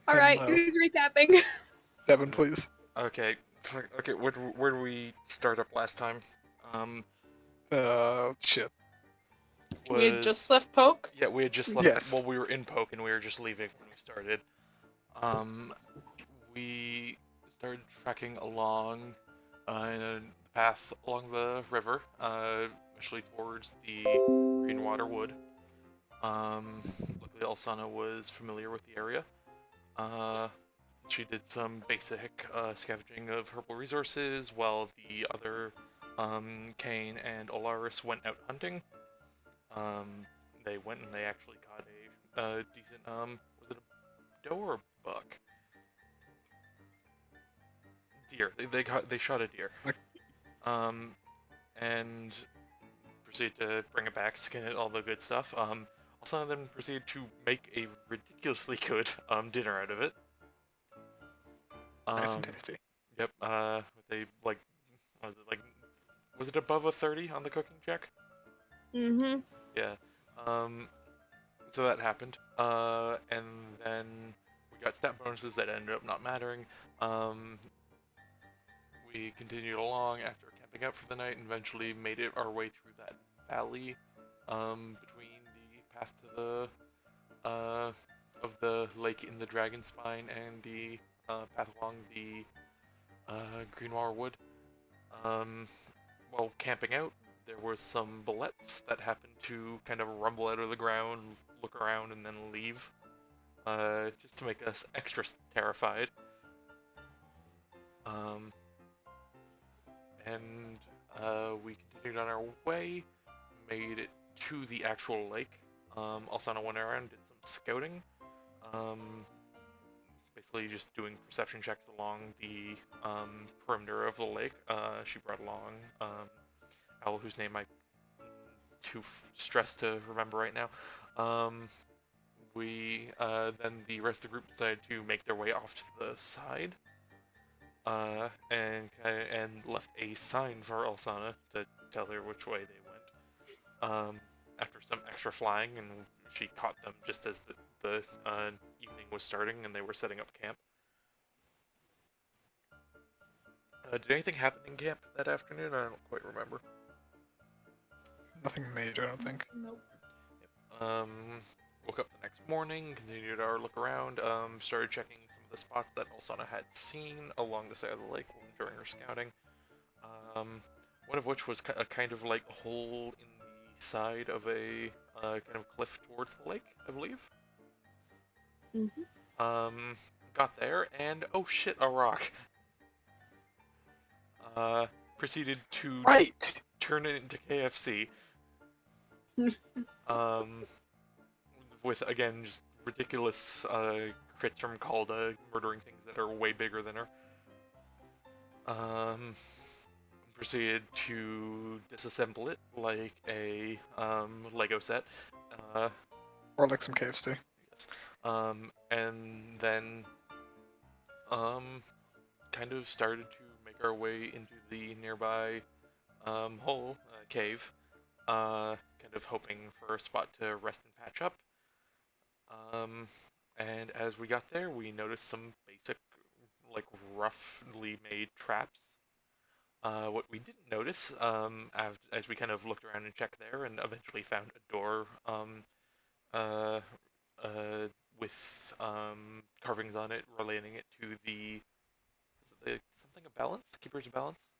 All And right, who's recapping? Devin, please. Okay. Okay. Where do we start up last time? Um, Shit. We had was just left Poke. yeah, we had just left. Yes. Well, we were in Poke and we were just leaving when we started. Um, we started trekking along in a path along the river, eventually towards the Greenwater Wood. Luckily, Alsana was familiar with the area. Uh, she did some basic scavenging of herbal resources, while the other Kane and Olaris went out hunting. Um, they went and they actually caught a decent was it a doe or a buck? Deer. They shot a deer. Like- Um, and proceed to bring it back, skin it, all the good stuff. Also then proceed to make a ridiculously good dinner out of it. Nice and tasty. Yep. They like, what was it like? Was it above a 30 on the cooking check? Mm-hmm. Yeah. Um, so that happened. And then we got stat bonuses that ended up not mattering. We continued along after camping out for the night and eventually made it our way through that valley, between the path to the of the lake in the Dragon Spine and the path along the Greenwater Wood. While camping out, there were some bullets that happened to kind of rumble out of the ground, look around, and then leave, just to make us extra terrified. And we continued on our way, made it to the actual lake. Alsana went around, did some scouting. Basically just doing perception checks along the perimeter of the lake. She brought along Owl, whose name I'm too stressed to remember right now. We then the rest of the group decided to make their way off to the side, and left a sign for Alsana to tell her which way they went. After some extra flying, and she caught them just as the evening was starting and they were setting up camp. Did anything happen in camp that afternoon? I don't quite remember. Nothing major, I don't think. Nope. Um, Woke up the next morning, continued our look around, started checking some of the spots that Alsana had seen along the side of the lake during her scouting. One of which was a kind of like hole in the side of a kind of cliff towards the lake, I believe. Mm-hmm. Got there, and oh shit, a rock. Proceeded to turn it into KFC. With again just ridiculous crits from Calda murdering things that are way bigger than her. Proceeded to disassemble it like a Lego set. Or like some KFC. Yes. And then kind of started to make our way into the nearby hole cave. Kind of hoping for a spot to rest and patch up. And as we got there, we noticed some basic, like, roughly made traps. What we didn't notice, as we kind of looked around and checked there, and eventually found a door, uh, with carvings on it, relating it to the, something of balance, keeper's balance.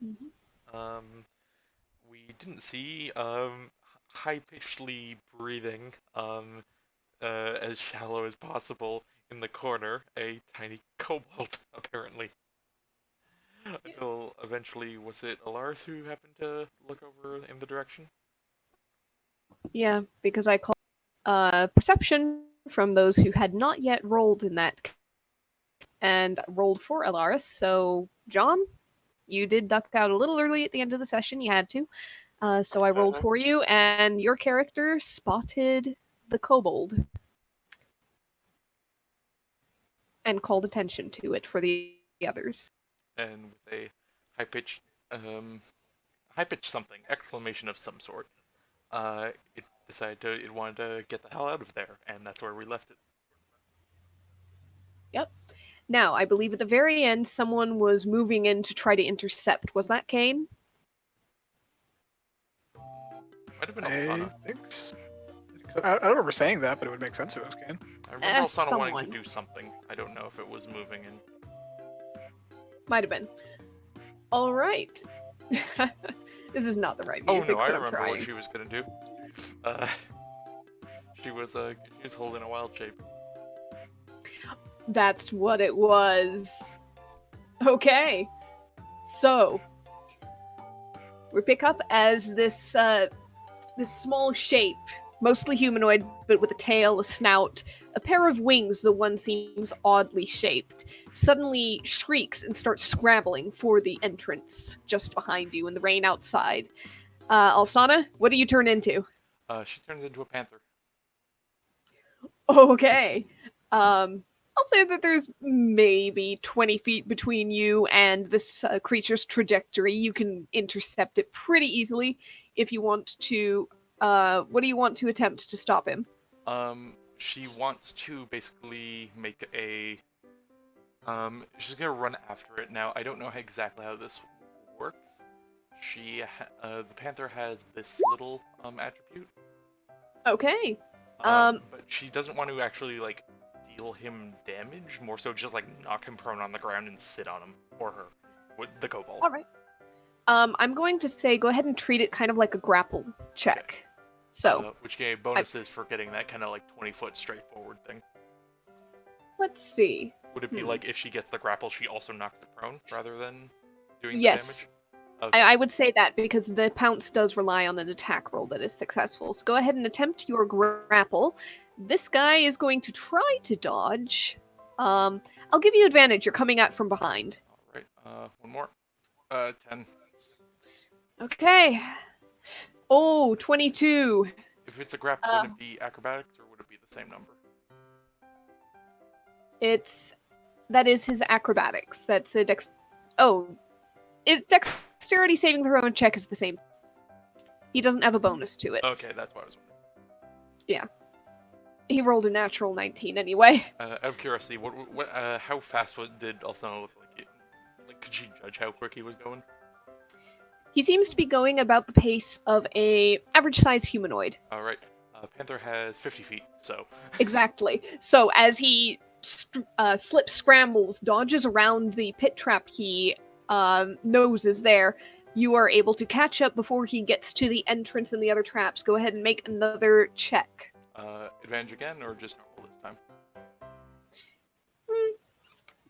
Mm-hmm. We didn't see high-pitchedly breathing, as shallow as possible in the corner, a tiny kobold, apparently. Until eventually, was it Alaris who happened to look over in the direction? Yeah, because I call perception from those who had not yet rolled in that and rolled for Alaris. So, John, you did duck out a little early at the end of the session. You had to. So I rolled for you, and your character spotted the kobold and called attention to it for the others. And with a high-pitched, high-pitched something, exclamation of some sort, it wanted to get the hell out of there, and that's where we left it. Now, I believe at the very end, someone was moving in to try to intercept. Was that Kane? Might have been I Alsana. think so. I don't remember saying that, but it would make sense if it was Kane. I remember Alsana wanting someone. to do something. I don't know if it was moving in. Might have been. All right. This is not the right Oh music, no, I but I'm remember trying. what she was gonna do. She was holding a wild shape. That's what it was. Okay. So, we pick up as this small shape, mostly humanoid, but with a tail, a snout, a pair of wings, the one seems oddly shaped, suddenly shrieks and starts scrambling for the entrance just behind you in the rain outside. Alsana, what do you turn into? She turns into a panther. Okay. I'll say that there's maybe 20 feet between you and this creature's trajectory. You can intercept it pretty easily if you want to. What do you want to attempt to stop him? She wants to basically make a. She's gonna run after it. Now, I don't know exactly how this works. The panther has this little attribute. Okay. But she doesn't want to actually like deal him damage. More so, just like knock him prone on the ground and sit on him or her with the kobold. All right. I'm going to say go ahead and treat it kind of like a grapple check. So, which gave bonuses for getting that kind of like 20-foot straightforward thing. let's see. Would it be like if she gets the grapple, she also knocks it prone rather than doing the Yes. damage? Okay. I would say that because the pounce does rely on an attack roll that is successful. So go ahead and attempt your grapple. This guy is going to try to dodge. I'll give you advantage. You're coming at from behind. All right. One more. 10. Okay. Oh, 22. If it's a grapple, would it be acrobatics or would it be the same number? That is his acrobatics. That's a dexterity saving throw and check is the same. He doesn't have a bonus to it. Okay, that's what I was wondering. He rolled a natural 19 anyway. Out of curiosity, how fast did Alsana look like? Like, could she judge how quick he was going? He seems to be going about the pace of a average-sized humanoid. All right. Panther has 50 feet, so. Exactly. So as he slips, scrambles, dodges around the pit trap he knows is there, you are able to catch up before he gets to the entrance and the other traps. Go ahead and make another check. Advantage again, or just normal this time?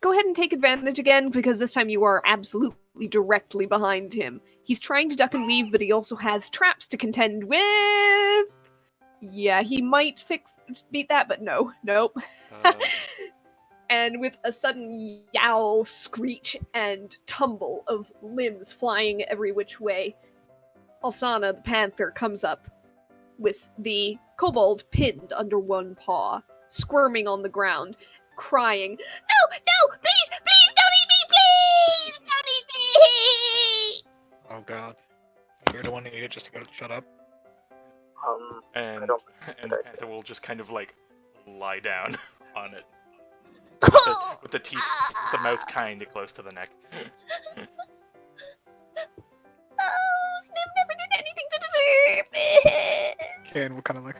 Go ahead and take advantage again, because this time you are absolutely directly behind him. He's trying to duck and weave, but he also has traps to contend with. Yeah, he might beat that, but nope. And with a sudden yowl, screech, and tumble of limbs flying every which way, Alsana the panther comes up with the kobold pinned under one paw, squirming on the ground, crying, No, please, don't eat me, please! Don't eat me! Oh god. You're the one who needed just to go shut up. And I don't- the panther will just kind of like lie down on it. With the teeth, with the mouth kind of close to the neck. Oh, Snip never did anything to deserve this! Kane will kind of like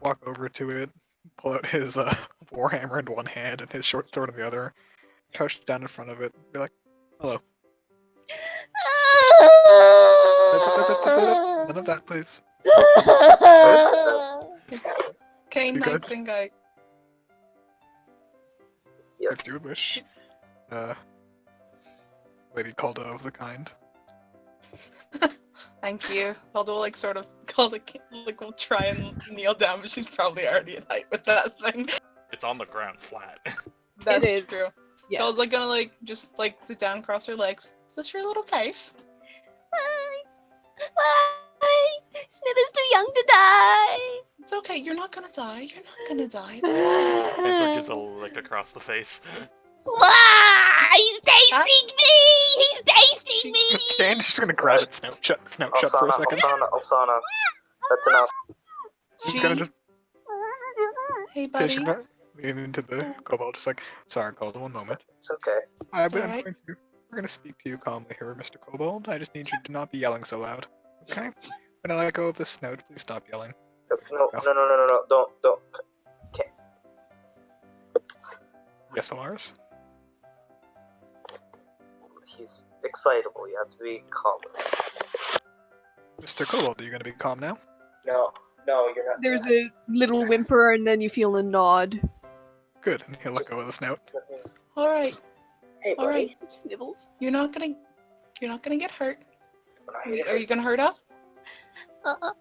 walk over to it, pull out his warhammer in one hand and his short sword in the other, crouch down in front of it, be like, hello. None of that, please. Okay, You night good? thing guy. Yes. If you would wish. Lady Calda of the kind. Thank you. Although, like, sort of, Calda will try and kneel down, but she's probably already at height with that thing. It's on the ground flat. That's is. true. Yes. Calda's like gonna just sit down, cross her legs. Is this your little cave? Why? Snip is too young to die! It's okay. You're not gonna die. You're not gonna die. It's okay. Panther gives a lick across the face. Why? He's tasting me! He's tasting me! Kane's just gonna grab its snout shut for a Alsana, second. Alsana. That's enough. She's She- gonna just Hey, okay, buddy. she's gonna lean into the kobold, just like, sorry, Kobold, one moment. It's okay. I'm alright. we're gonna speak to you calmly here, Mr. Kobold. I just need you to not be yelling so loud. Okay? When I let go of the snout, please stop yelling. No, don't. Yes, Alaris? He's excitable. You have to be calm. Mr. Kobold, are you gonna be calm now? No, you're not. There's a little whimper, and then you feel a nod. Good, and he'll let go of the snout. Alright, Hey, buddy. alright. Snivels. You're not gonna get hurt. When I Are hear you gonna hurt us? Uh-uh.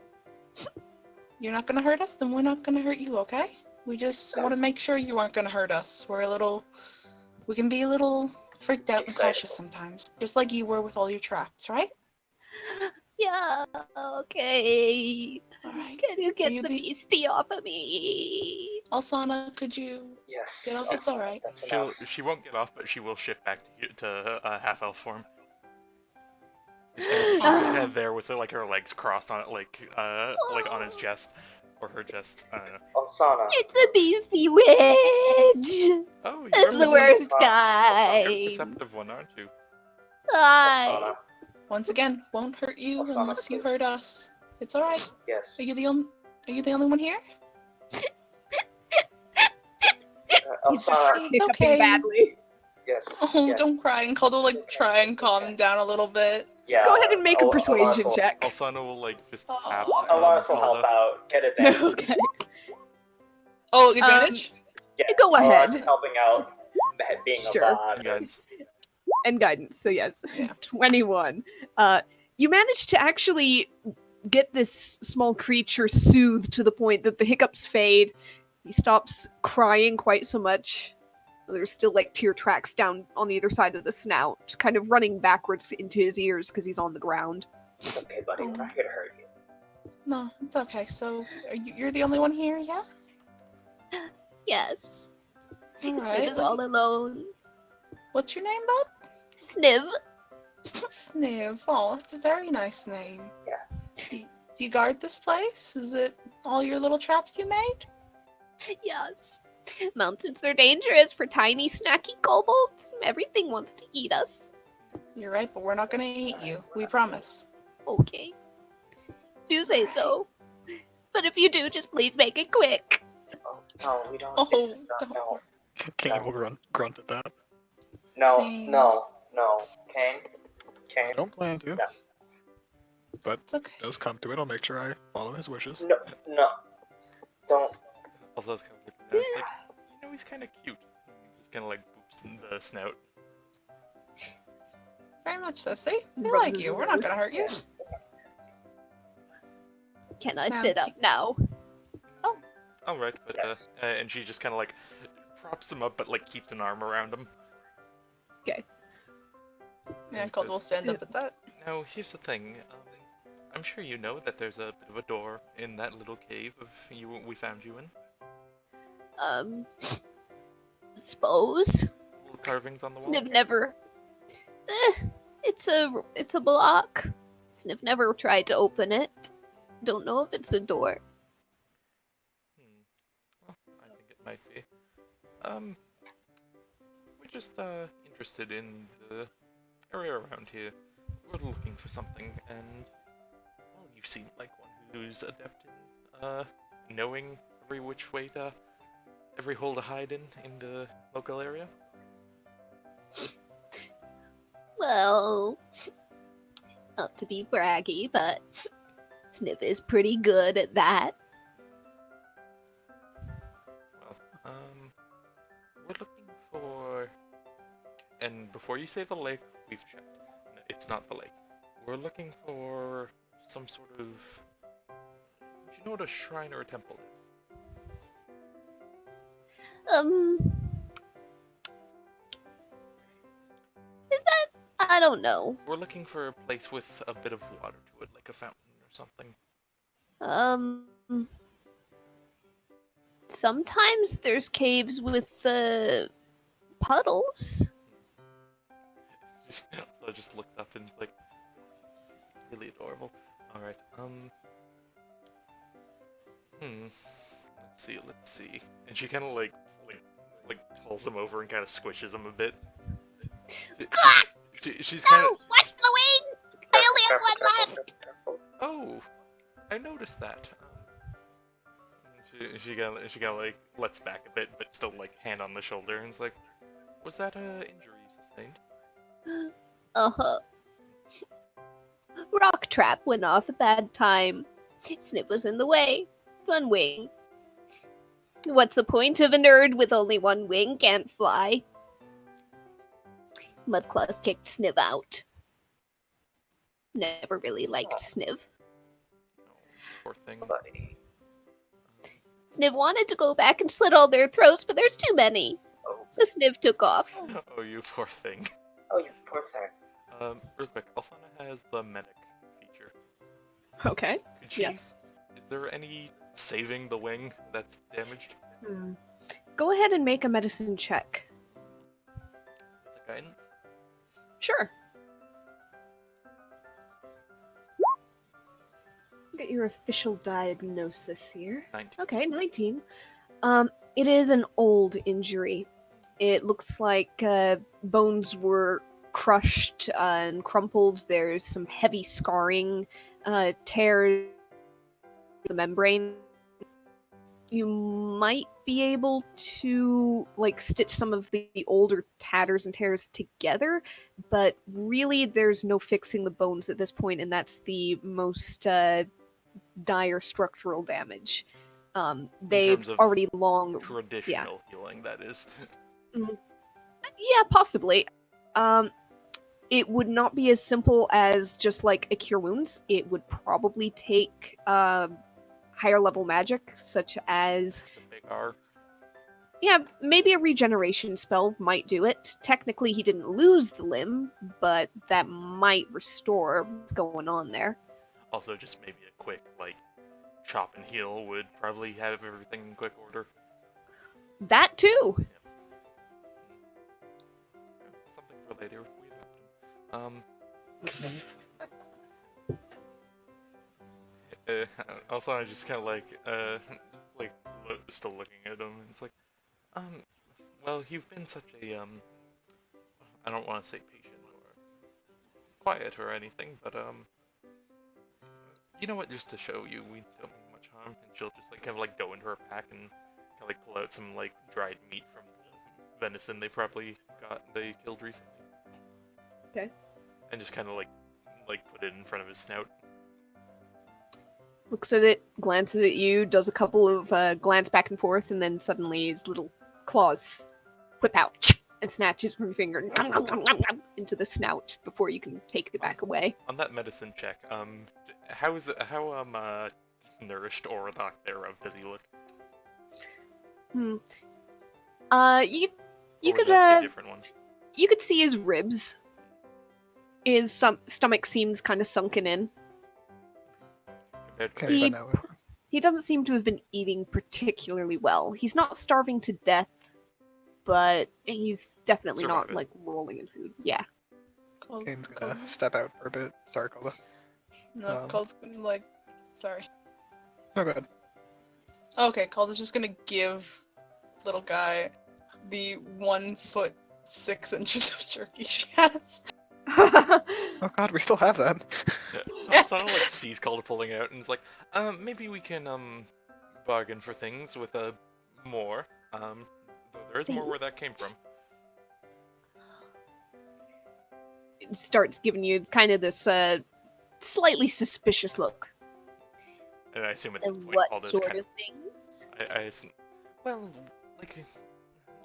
You're not gonna hurt us, then we're not gonna hurt you, okay? We just want to make sure you aren't gonna hurt us. We can be a little freaked out and cautious sometimes, just like you were with all your traps, right? Yeah, okay. Alright. Can you get you the the- beastie off of me? Alsana, could you Yes. get off? It's alright. That's enough. She won't get off, but she will shift back to half elf form. She's kind of there with like her legs crossed on it, like on his chest or her chest. I don't know. Alsana. It's a beastie witch! Oh, you're It's the a worst You're You're a kind! perceptive one, aren't you? Hi! Alsana. Once again, won't hurt you Alsana, unless you please. hurt us. It's alright. Yes. Are you the only one here? He's just Alsana. It's hiccuping okay. badly. Yes. Oh, yes. don't cry. And Calder like try and calm him down a little bit. Yeah. Go ahead and make a Alaris persuasion will- check. Alsana will like just Oh. tap. Alaris will help Calda. out. Get advantage. Okay. Oh, advantage? Yeah. Go ahead. Alaris is helping out. Being Sure. a bot. Guidance. And guidance, so yes. Yeah. 21. You managed to actually get this small creature soothed to the point that the hiccups fade. He stops crying quite so much. There's still like tear tracks down on the other side of the snout, kind of running backwards into his ears because he's on the ground. It's okay, buddy. We're not here to hurt you. No, it's okay. So, you're the only one here, yeah? Yes. Alright. alone. What's your name, bud? Sniv. Sniv. Oh, that's a very nice name. Yeah. Do you guard this place? Is it all your little traps you made? Yes. Mountains are dangerous for tiny, snacky kobolds. Everything wants to eat us. You're right, but we're not gonna eat you. We promise. Okay. You say so. But if you do, just please make it quick. Oh, no, we don't. Oh, no, no. Kane will grunt at that. No, Kane. no. Kane. I don't plan to. No. But It's okay. if it does come to it, I'll make sure I follow his wishes. No. Don't. Also, it's kind of like, he's kind of cute. He just kind of like boops in the snout. Very much so. See? We Rubs like his you. We're not nose. gonna hurt you. Can I Now, sit up now? All right, but Yes. and she just kind of like props him up, but like keeps an arm around him. Yeah, Calder will stand up at that. Now, here's the thing. I'm sure you know that there's a bit of a door in that little cave we found you in. Suppose. Little carvings on the wall. Sniv never. It's a block. Sniv never tried to open it. Don't know if it's a door. Well, I think it might be. We're just interested in the area around here. We're looking for something, and well, you seem like one who's adept in knowing every which way to, every hole to hide in the local area. Well, not to be braggy, but Sniv is pretty good at that. Well, we're looking for, and before you say the lake, we've checked. No, it's not the lake. We're looking for some sort of. Do you know what a shrine or a temple is? Is that? I don't know. We're looking for a place with a bit of water to it, like a fountain or something. Sometimes there's caves with puddles. So it just looks up and like, it's really adorable. All right. Let's see. And she kind of like pulls him over and kind of squishes him a bit. God! She's kind No! of. Watch the wing! I only have one left! Oh, I noticed that. She kind of like lets back a bit, but still like hand on the shoulder, and is like, "Was that a injury you sustained?" Uh-huh. Rock trap went off a bad time. Snip was in the way. One wing. What's the point of a nerd with only one wing can't fly? Mudclaws kicked Sniv out. Never really liked Sniv. Oh, poor thing. Buddy. Sniv wanted to go back and slit all their throats, but there's too many. Oh, So Sniv took off. Oh, you poor thing. oh, you poor thing. Real quick, Alsana has the medic feature. Okay. Could she? Yes. Is there any saving the wing that's damaged Go ahead and make a medicine check. with the guidance? Sure. Get your official diagnosis here. 19. Okay, 19. It is an old injury. It looks like bones were crushed and crumpled. There's some heavy scarring, tears in the membrane. You might be able to like stitch some of the older tatters and tears together, but really there's no fixing the bones at this point, and that's the most dire structural damage. They've terms of already long Traditional healing, that is. Yeah, possibly. It would not be as simple as just like a cure wounds. It would probably take higher level magic, such as The big R. maybe a regeneration spell might do it. Technically, he didn't lose the limb, but that might restore what's going on there. Also, just maybe a quick, like, chop and heal would probably have everything in quick order. That too. Something for later if we have also, I just kind of like, just like, still looking at him, and it's like, well, you've been such a, I don't want to say patient or quiet or anything, but, you know what, just to show you, we don't mean much harm, and she'll just, like, kind of, like, go into her pack and kind of, like, pull out some, like, dried meat from the venison they probably they killed recently. Okay. And just kind of, like, put it in front of his snout. Looks at it, glances at you, does a couple of glance back and forth, and then suddenly his little claws whip out and snatches from your finger into the snout before you can take it back away. On that medicine check, how nourished Orodok thereof does he look? You Or could would that be a different one? you could see his ribs. His stomach seems kind of sunken in. Compared to Okay, He- but no. He doesn't seem to have been eating particularly well. He's not starving to death, but he's definitely not Surviving. like rolling in food. Yeah. Kane's gonna step out for a bit. Sorry, Calda. No, Cold's gonna, like, sorry. No, go ahead. Okay, Cold just gonna give little guy the 1 foot 6 inches of jerky she has. Oh god, we still have that. Sana like sees Calder pulling out and is like, maybe we can bargain for things with more. Though there is more where that came from. Starts giving you kind of this slightly suspicious look. And I assume at this And point what Calder's sort kind of things? well,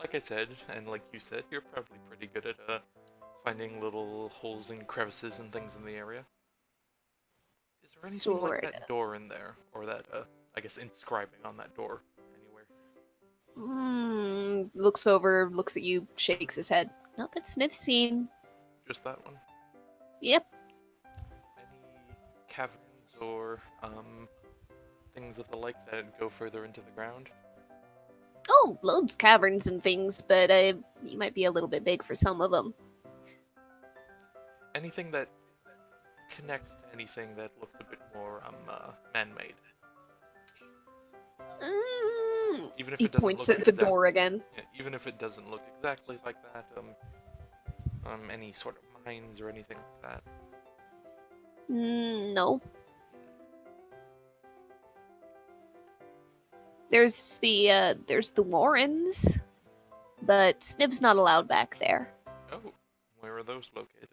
like I said, and like you said, you're probably pretty good at finding little holes and crevices and things in the area. Is there anything like Sorta. that door in there, or that I guess inscribing on that door anywhere? Looks over, looks at you, shakes his head. Not that Sniff's seen. Just that one? Yep. Any caverns or things of the like that go further into the ground? Oh, loads caverns and things, but he might be a little bit big for some of them. Anything that connects to anything that looks a bit more man-made? Even if He it doesn't points look at the exact- door again. Yeah, even if it doesn't look exactly like that, any sort of mines or anything like that. No. There's the Warrens, but Sniv's not allowed back there. Oh, where are those located?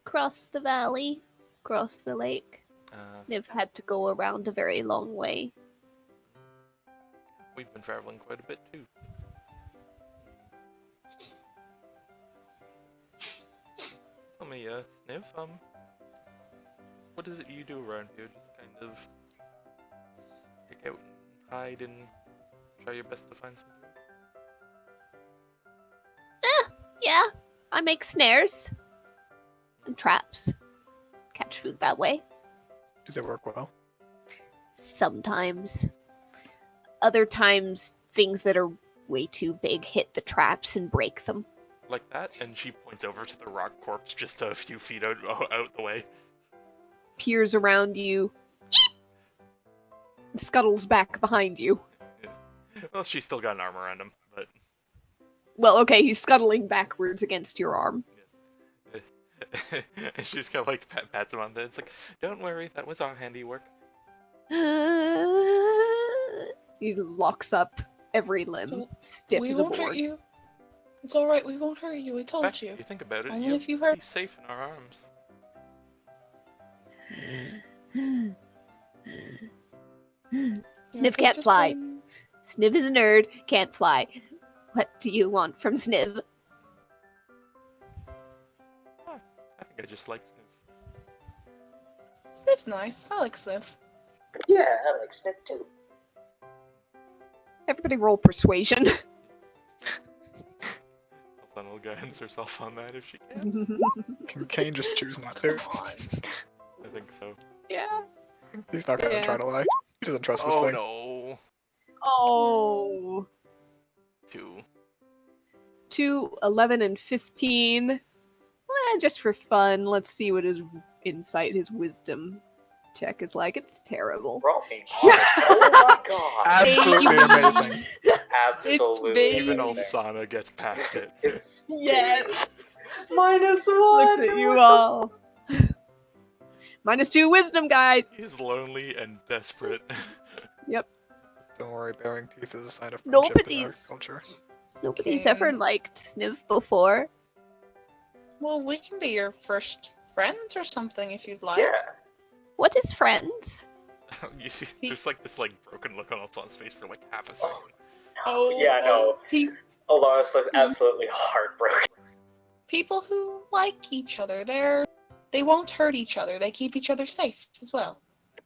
Across the valley, across the lake. Sniv had to go around a very long way. We've been traveling quite a bit too. Tell me, Sniv, what is it you do around here? Just kind of stick out and hide and try your best to find some food? Yeah, I make snares and traps. Catch food that way. Does it work well? Sometimes. Other times, things that are way too big hit the traps and break them. Like that? And she points over to the rock corpse just a few feet out the way. Peers around you. Scuttles back behind you. Well, she's still got an arm around him, but... Well, okay, he's scuttling backwards against your arm. And she just kind of like pats him on the head. It's like, don't worry, that was our handiwork. He locks up every limb, stiff We as a won't hurt board. you. It's all right. We won't hurt you. We In told fact, you. if you think about it, Only you'll if you hurt- be safe in our arms. Sniv Okay, can't just fly. bring- Sniv is a nerd, can't fly. What do you want from Sniv? I think I just like Sniff. Sniff's nice. I like Sniff. Yeah, I like Snip too. Everybody roll persuasion. Alzana will guidance herself on that if she can. Can Kane just choose not to? Come on. I think so. Yeah. He's not gonna Yeah. try to lie. He doesn't trust this Oh thing. no. Oh. 2. 2, 11, and 15. Just for fun, let's see what his insight, his wisdom check is like. It's terrible. Roll me. Oh my god. Absolutely Baby. amazing. Absolutely. big. Even amazing. Alzana gets past it. It's Yes. -1. Looks at you all. -2 wisdom, guys. He's lonely and desperate. Don't worry, baring teeth is a sign of friendship in Nobody's- our culture. Nobody's Okay. ever liked Sniv before. Well, we can be your first friends or something if you'd like. Yeah. What is friends? You see, there's like this like broken look on Alzana's face for like half a second. Oh, Yeah, no. Pe- Alaris looks absolutely heartbroken. people who like each other, they won't hurt each other. They keep each other safe as well.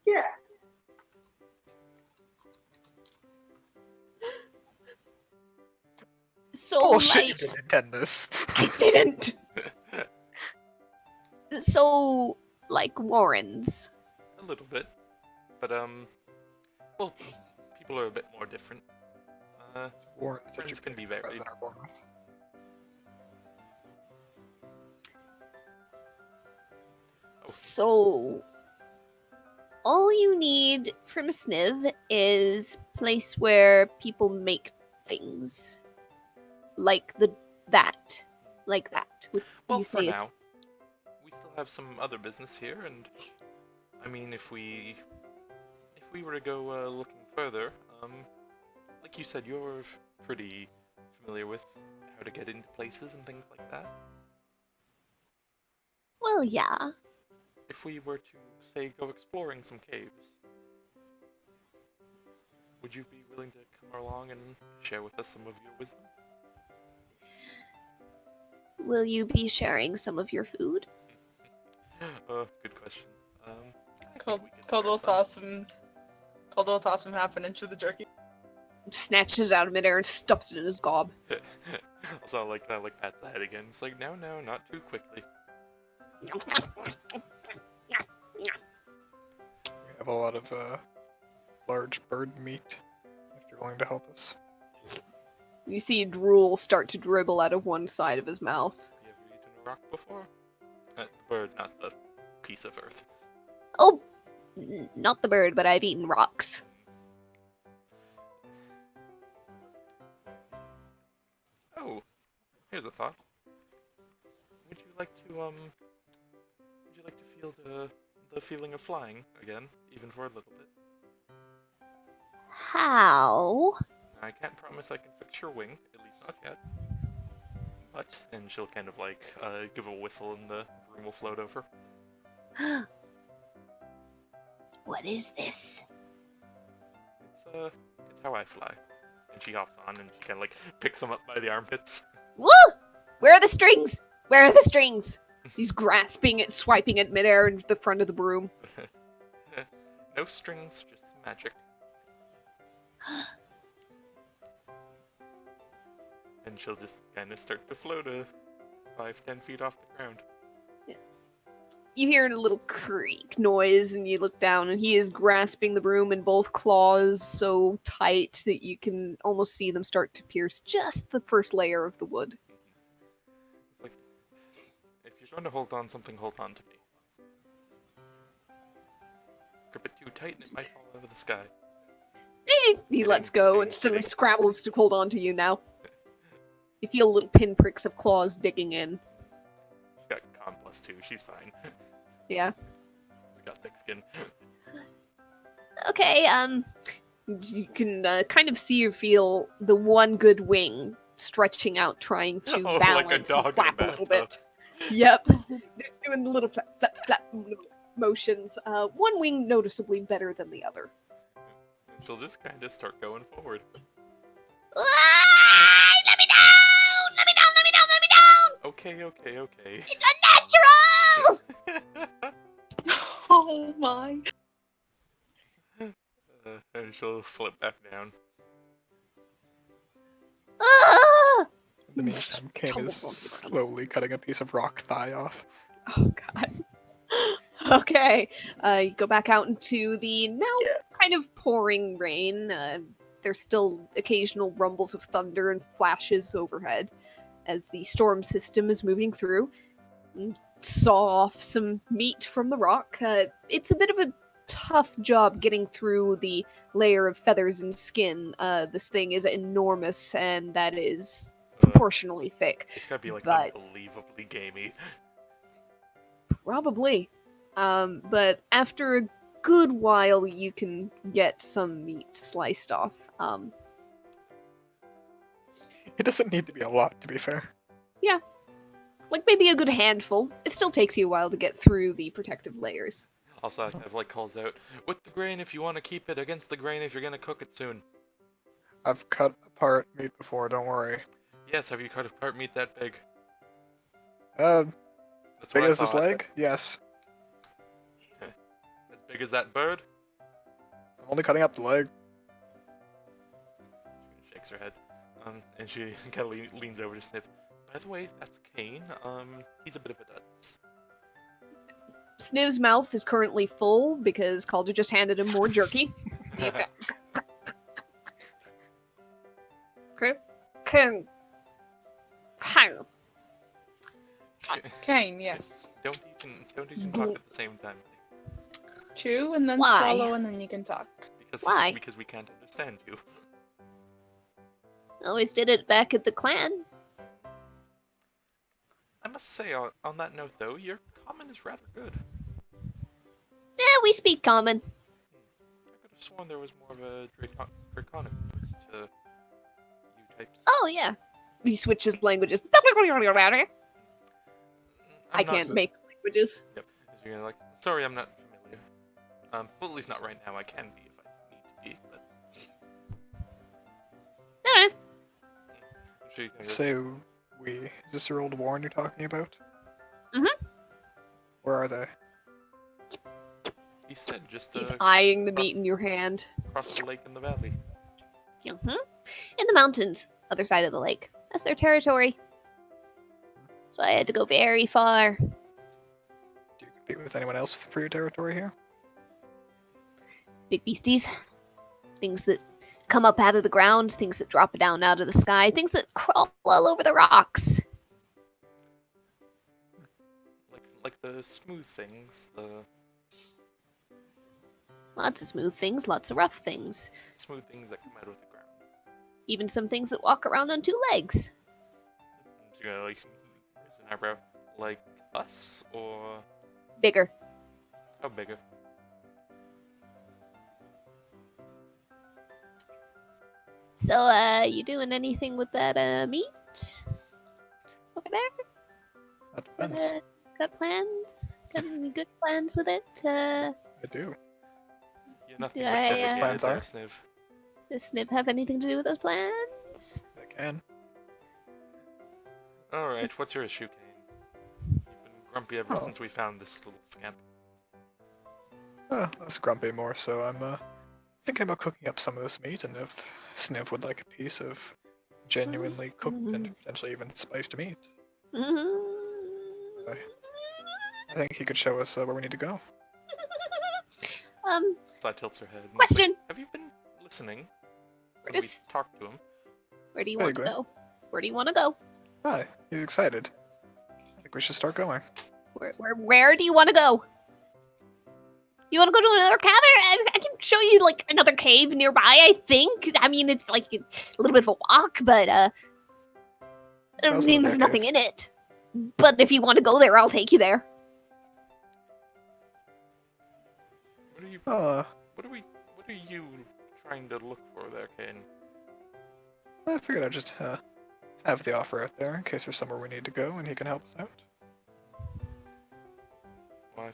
Yeah. So, Bullshit, you like, didn't intend this. I didn't. So, like Warrens. A little bit. But, well, people are a bit more different. Warren, such Friends a can be rather varied. than our Bournemouth. So, all you need from Sniv is place where people make things. Like that. Like that. Would Well, you for say is- now, we still have some other business here, and I mean, if we were to go looking further, like you said, you're pretty familiar with how to get into places and things like that. Well, yeah. If we were to, say, go exploring some caves, would you be willing to come along and share with us some of your wisdom? Will you be sharing some of your food? Good question. I think Cold, we could Cold will share some. toss him half an inch of the jerky. Snatches it out of midair and stuffs it in his gob. Also, like pats the head again. It's like, no, not too quickly. We have a lot of large bird meat. If you're willing to help us. You see drool start to dribble out of one side of his mouth. You ever eaten a rock before? The bird, not the piece of earth. Oh, not the bird, but I've eaten rocks. Oh, here's a thought. Would you like to feel the feeling of flying again, even for a little bit? How? I can't promise I can fix your wing, at least not yet. But, and she'll kind of like give a whistle and the broom will float over. What is this? It's how I fly. And she hops on and she kind of like picks him up by the armpits. Woo! Where are the strings? Where are the strings? He's grasping it, swiping at midair into the front of the broom. No strings, just magic. And she'll just kind of start to float 5-10 feet off the ground. You hear a little creak noise, and you look down, and he is grasping the broom in both claws so tight that you can almost see them start to pierce just the first layer of the wood. It's like, if you're going to hold on something, hold on to me. Grip it too tight and it might fall out of the sky. He lets go and suddenly scrabbles to hold on to you now. You feel little pinpricks of claws digging in. She's got con +2, she's fine. Yeah. She's got thick skin. Okay, You can kind of see or feel the one good wing stretching out, trying to Oh, like a balance dog in and a flap a little bathtub. bit. Yep. They're doing the little flap, flap, flap motions. One wing noticeably better than the other. And she'll just kind of start going forward. Ah, let me down! Let me down! Let me down! Let me down! Okay. It's unnatural! Oh my. And she'll flip back down. Ah! In the meantime, Kane is slowly cutting a piece of rock thigh off. Oh god. Okay. You go back out into the now kind of pouring rain. There's still occasional rumbles of thunder and flashes overhead as the storm system is moving through. Saw off some meat from the rock. It's a bit of a tough job getting through the layer of feathers and skin. This thing is enormous, and that is proportionally thick. It's gotta be like But- unbelievably gamey. Probably. But after a good while, you can get some meat sliced off. It doesn't need to be a lot, to be fair. Like maybe a good handful. It still takes you a while to get through the protective layers. Also, I kind of like calls out, with the grain if you want to keep it, against the grain if you're gonna cook it soon. I've cut apart meat before, don't worry. Yes, have you cut apart meat that big? That's That's big what I as this thought. leg? Yes. As big as that bird? I'm only cutting up the leg. She shakes her head. And she kind of leans over to sniff. By the way, that's Kane. He's a bit of a dunce. Sniv's mouth is currently full because Calder just handed him more jerky. Okay. Kane, yes. Don't even talk at the same time. Chew and then Why? swallow and then you can talk. Why? Because we can't understand you. Always did it back at the clan. I must say, on that note though, your common is rather good. Yeah, we speak common. I could have sworn there was more of a draconic twist to you types. Oh, yeah. He switches languages. I'm I not- can't make languages. Yep. You're gonna like, sorry, I'm not familiar. Well, at least not right now. I can be if I need to be, but. Alright. I'm sure you can So, is this your old warren you're talking about? Mhm. Where are they? He said just He's eyeing the meat cross- in your hand. across the lake in the valley. Mm-hmm. In the mountains, other side of the lake. That's their territory. So I had to go very far. Do you compete with anyone else for your territory here? Big beasties. Things that come up out of the ground, things that drop down out of the sky, things that crawl all over the rocks. Like the smooth things, the Lots of smooth things, lots of rough things. smooth things that come out of the ground. Even some things that walk around on two legs. She's gonna like raise an eyebrow. Like us or Bigger. how bigger? So, you doing anything with that, meat? Over there? That depends. Got plans? Got any good plans with it? I do. Yeah, nothing Did much I, complicated plans there, are? Sniv. Does Snip have anything to do with those plans? I can. Alright, what's your issue, Kane? You've been grumpy ever Oh. since we found this little scamp. Less grumpy more, so I'm thinking about cooking up some of this meat, and if Sniv would like a piece of genuinely cooked and potentially even spiced meat, Mm-hmm. I think he could show us where we need to go. Side tilts her head. And it's like, Question. have you been listening? Where When we does- talked to him. Where do you want to Vaguely. go? Where do you want to go? Hi, he's excited. I think we should start going. Where do you want to go? You want to go to another cavern? I can show you like another cave nearby. I think. I mean, it's like a little bit of a walk, but I don't Also mean look there's at a nothing in it. But if you want to go there, I'll take you there. What are you Uh, what are you trying to look for there, Kane? I figured I'd just have the offer out there in case there's somewhere we need to go and he can help us out. Well,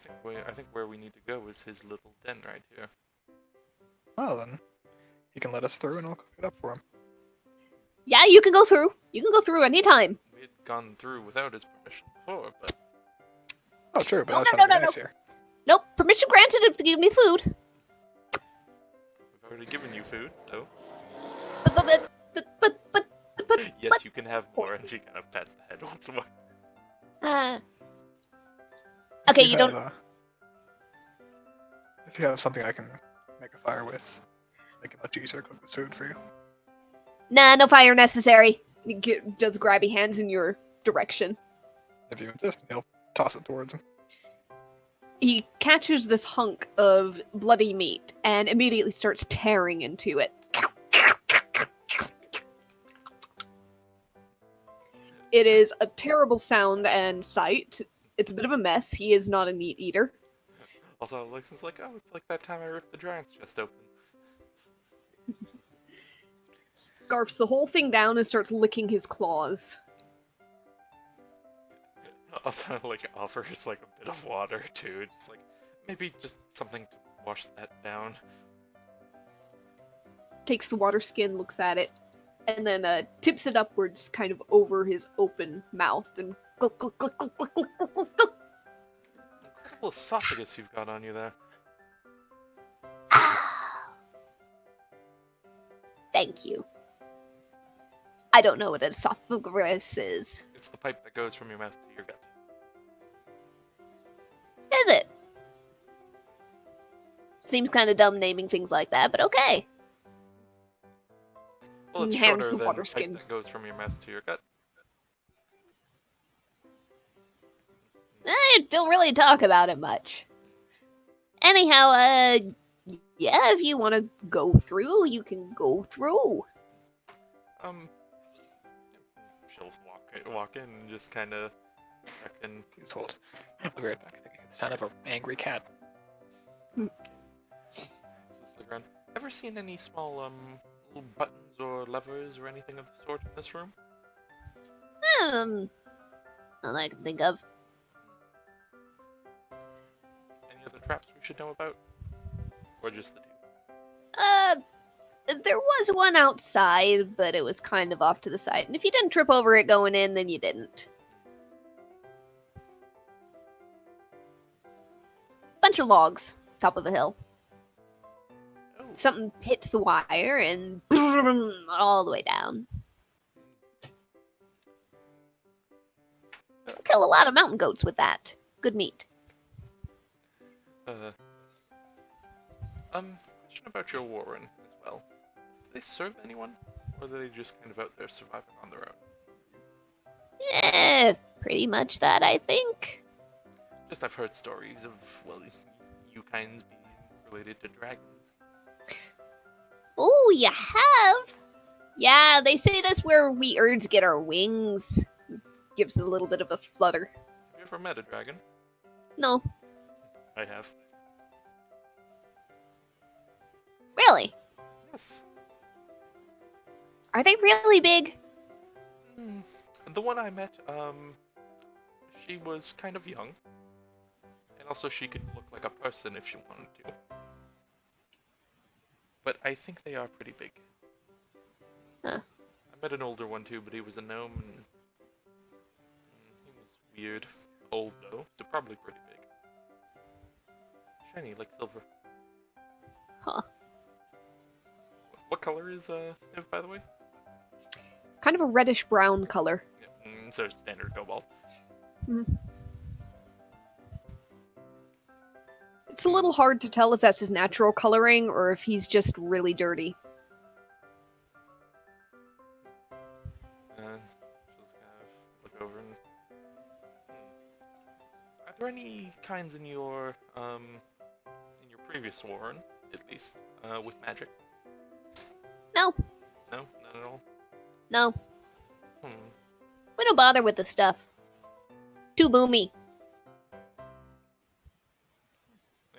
I think where we need to go is his little den right here. Well then, he can let us through and I'll cook it up for him. Yeah, you can go through. You can go through anytime. We had gone through without his permission before, but Oh, true, but No, I was no, trying to no, be no, nice here. Nope, permission granted if you give me food. we've already given you food, so But yes, what? you can have more. And she kind of pats the head once more. If Okay, you don't- If you have something I can make a fire with, make it much easier to cook this food for you. Nah, no fire necessary. He does grabby hands in your direction. If you insist, he'll toss it towards him. He catches this hunk of bloody meat and immediately starts tearing into it. It is a terrible sound and sight. It's a bit of a mess. He is not a meat eater. Also, Alexa's like, oh, it's like that time I ripped the giant's chest open. Scarfs the whole thing down and starts licking his claws. Also, like, offers like a bit of water too. Just like maybe just something to wash that down. Takes the water skin, looks at it, and then tips it upwards kind of over his open mouth and gluk, gluk, gluk, gluk, gluk, gluk, gluk, gluk, gluk. Incredible esophagus you've got on you there. Thank you. I don't know what an esophagus is. It's the pipe that goes from your mouth to your gut. Is it? Seems kind of dumb naming things like that, but okay. Well, it's Hands shorter the than water the pipe skin. that goes from your mouth to your gut. I don't really talk about it much. Anyhow, yeah, if you want to go through, you can go through. She'll walk in and just kind of check in. Please hold. I'll be right back. I think it's the sound of an angry cat. Just look around. Ever seen any small little buttons or levers or anything of the sort in this room? Not that I can think of. Any other traps we should know about? Or just the two? There was one outside, but it was kind of off to the side. And if you didn't trip over it going in, then you didn't. Bunch of logs, top of a hill. Oh, Something hits the wire and all the way down. Kill a lot of mountain goats with that. Good meat. Question about your warren as well. Do they serve anyone? Or are they just kind of out there surviving on their own? Pretty much that, I think. Just I've heard stories of, well, you kinds being related to dragons. Oh, you have? Yeah, they say that's where we Urds get our wings. gives it a little bit of a flutter. Have you ever met a dragon? No, I have. really? Yes. Are they really big? Hmm. The one I met, she was kind of young. And also she could look like a person if she wanted to. But I think they are pretty big. Huh. I met an older one too, but he was a gnome and he was weird. Old though, so probably pretty big. Shiny like silver. Huh. What color is Sniv, by the way? Kind of a reddish brown color. Yeah, so standard cobalt. It's a little hard to tell if that's his natural coloring or if he's just really dirty. And she'll just kind of look over and. Are there any kinds in your previous warren, at least, with magic? No, No, not at all. no. Hmm. We don't bother with the stuff. Too boomy.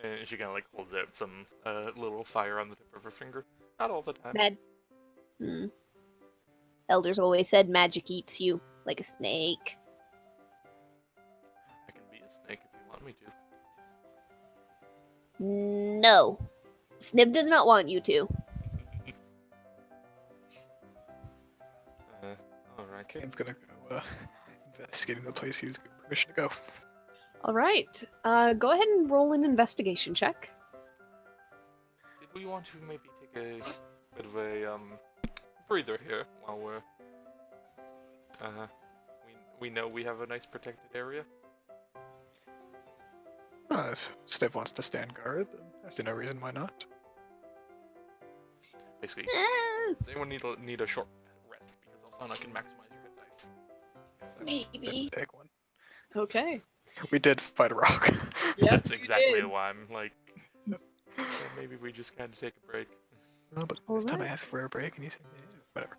And she kind of like holds out some little fire on the tip of her finger. Not all the time. Mad. Elders always said magic eats you like a snake. I can be a snake if you want me to. No. Snib does not want you to. Alright. Kane's gonna go investigating the place he was given permission to go. All right. Go ahead and roll an investigation check. Did we want to maybe take a bit of a breather here while we're we know we have a nice protected area? If Steph wants to stand guard, then I see no reason why not. Basically, Eh, does anyone need a short rest because Osana can maximize your hit dice? So Maybe. didn't take one. Okay. We did fight a rock. That's you exactly did. why I'm like, well, maybe we just kind of take a break. No, but this time I Alright. asked for a break and you said, "Yeah, whatever."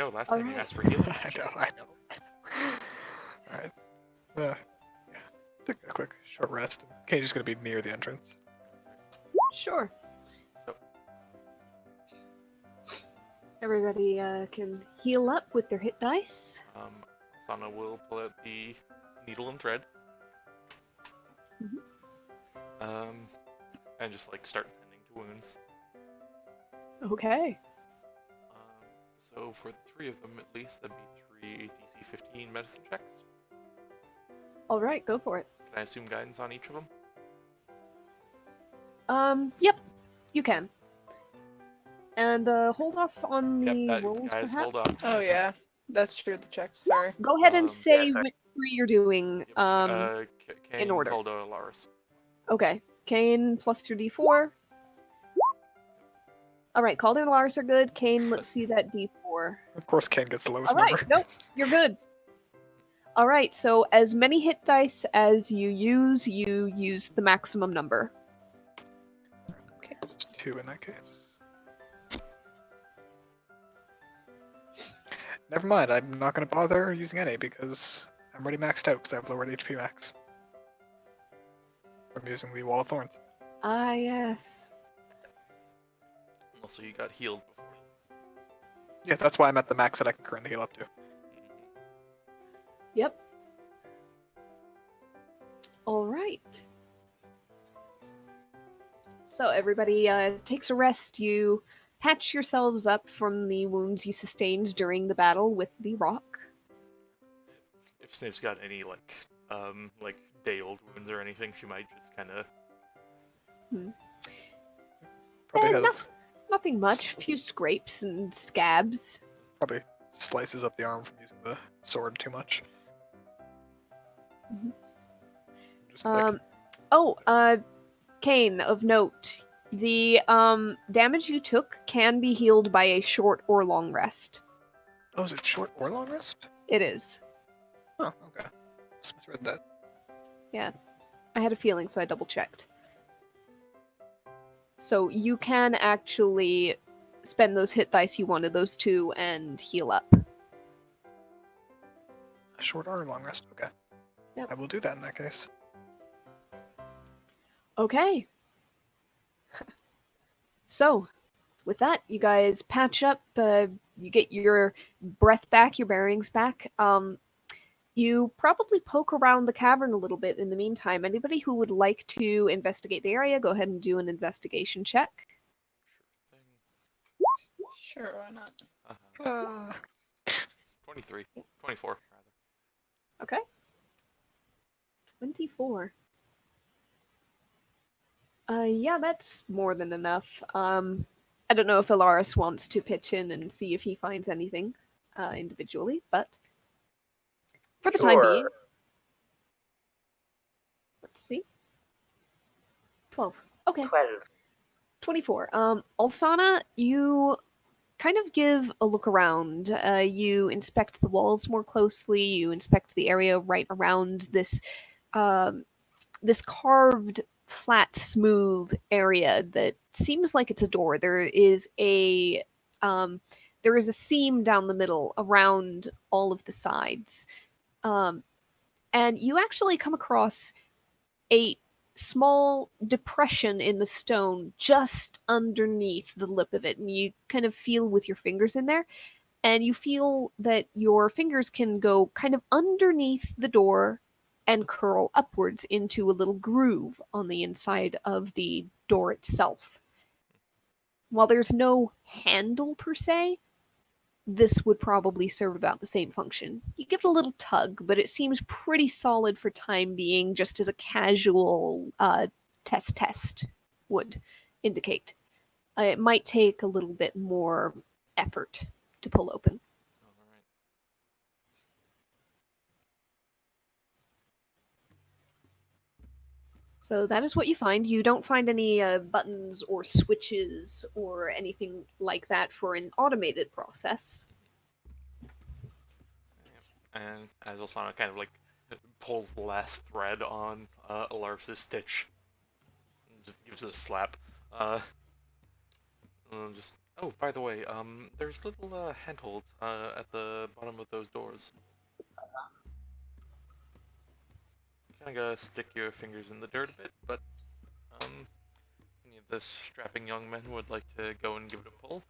No, last time you Alright. asked for healing. I know. Alright. Yeah. Take a quick short rest. Kane's just gonna be near the entrance. Sure. So, Everybody can heal up with their hit dice. Sana will pull out the needle and thread. And just like start tending to wounds. Okay. So for the three of them at least, that'd be 3 DC 15 medicine checks. All right, go for it. Can I assume guidance on each of them? Yep, you can. And hold off on the rolls, guys, perhaps. hold on. Oh yeah, that's true. The checks. Sorry. Go ahead and say yeah, sorry. which three you're doing. Kane, order. Calder, Alaris. Okay. Kane plus your D4. All right, Calder and Lars are good. Kane, let's see that D4. Of course, Kane gets the lowest All right, number. nope, you're good. All right, so as many hit dice as you use the maximum number. Okay. 2 in that case. Never mind, I'm not gonna bother using any because I'm already maxed out because I have lowered HP max. I'm using the Wall of Thorns. Ah, yes. Also, you got healed before. Yeah, that's why I'm at the max that I can currently heal up to. Yep. All right. So everybody takes a rest. You patch yourselves up from the wounds you sustained during the battle with the rock. If Snape's got any like day-old wounds or anything, she might just kind of. Probably no. has Nothing much. A few scrapes and scabs. probably slices up the arm from using the sword too much. Mhm. Just like, Kane, of note, the damage you took can be healed by a short or long rest. oh, is it short or long rest? It is. Oh, okay. Just misread that. I had a feeling, so I double checked. So you can actually spend those hit dice you wanted, those two, and heal up. short or long rest. Okay. Yep. I will do that in that case. Okay. So, with that, you guys patch up. You get your breath back, your bearings back. You probably poke around the cavern a little bit in the meantime. Anybody who would like to investigate the area, go ahead and do an investigation check. Sure thing. Sure, why not? Uh-huh. 23. 24, rather. Okay. 24. Yeah, that's more than enough. I don't know if Alaris wants to pitch in and see if he finds anything individually, but for the time being, let's see. 12. Okay. 12. 24. Alsana, you kind of give a look around. You inspect the walls more closely. You inspect the area right around this this carved, flat, smooth area that seems like it's a door. There is a seam down the middle around all of the sides, and you actually come across a small depression in the stone just underneath the lip of it, and you kind of feel with your fingers in there, and you feel that your fingers can go kind of underneath the door and curl upwards into a little groove on the inside of the door itself. While there's no handle per se, this would probably serve about the same function. You give it a little tug, but it seems pretty solid for time being, just as a casual test would indicate. It might take a little bit more effort to pull open. Alright. So that is what you find. You don't find any buttons or switches or anything like that for an automated process. And as Osana kind of like pulls the last thread on Alaris' stitch, and just gives it a slap. Just oh, by the way, there's little handholds at the bottom of those doors. Kind of gotta stick your fingers in the dirt a bit, but any of the strapping young men would like to go and give it a pull.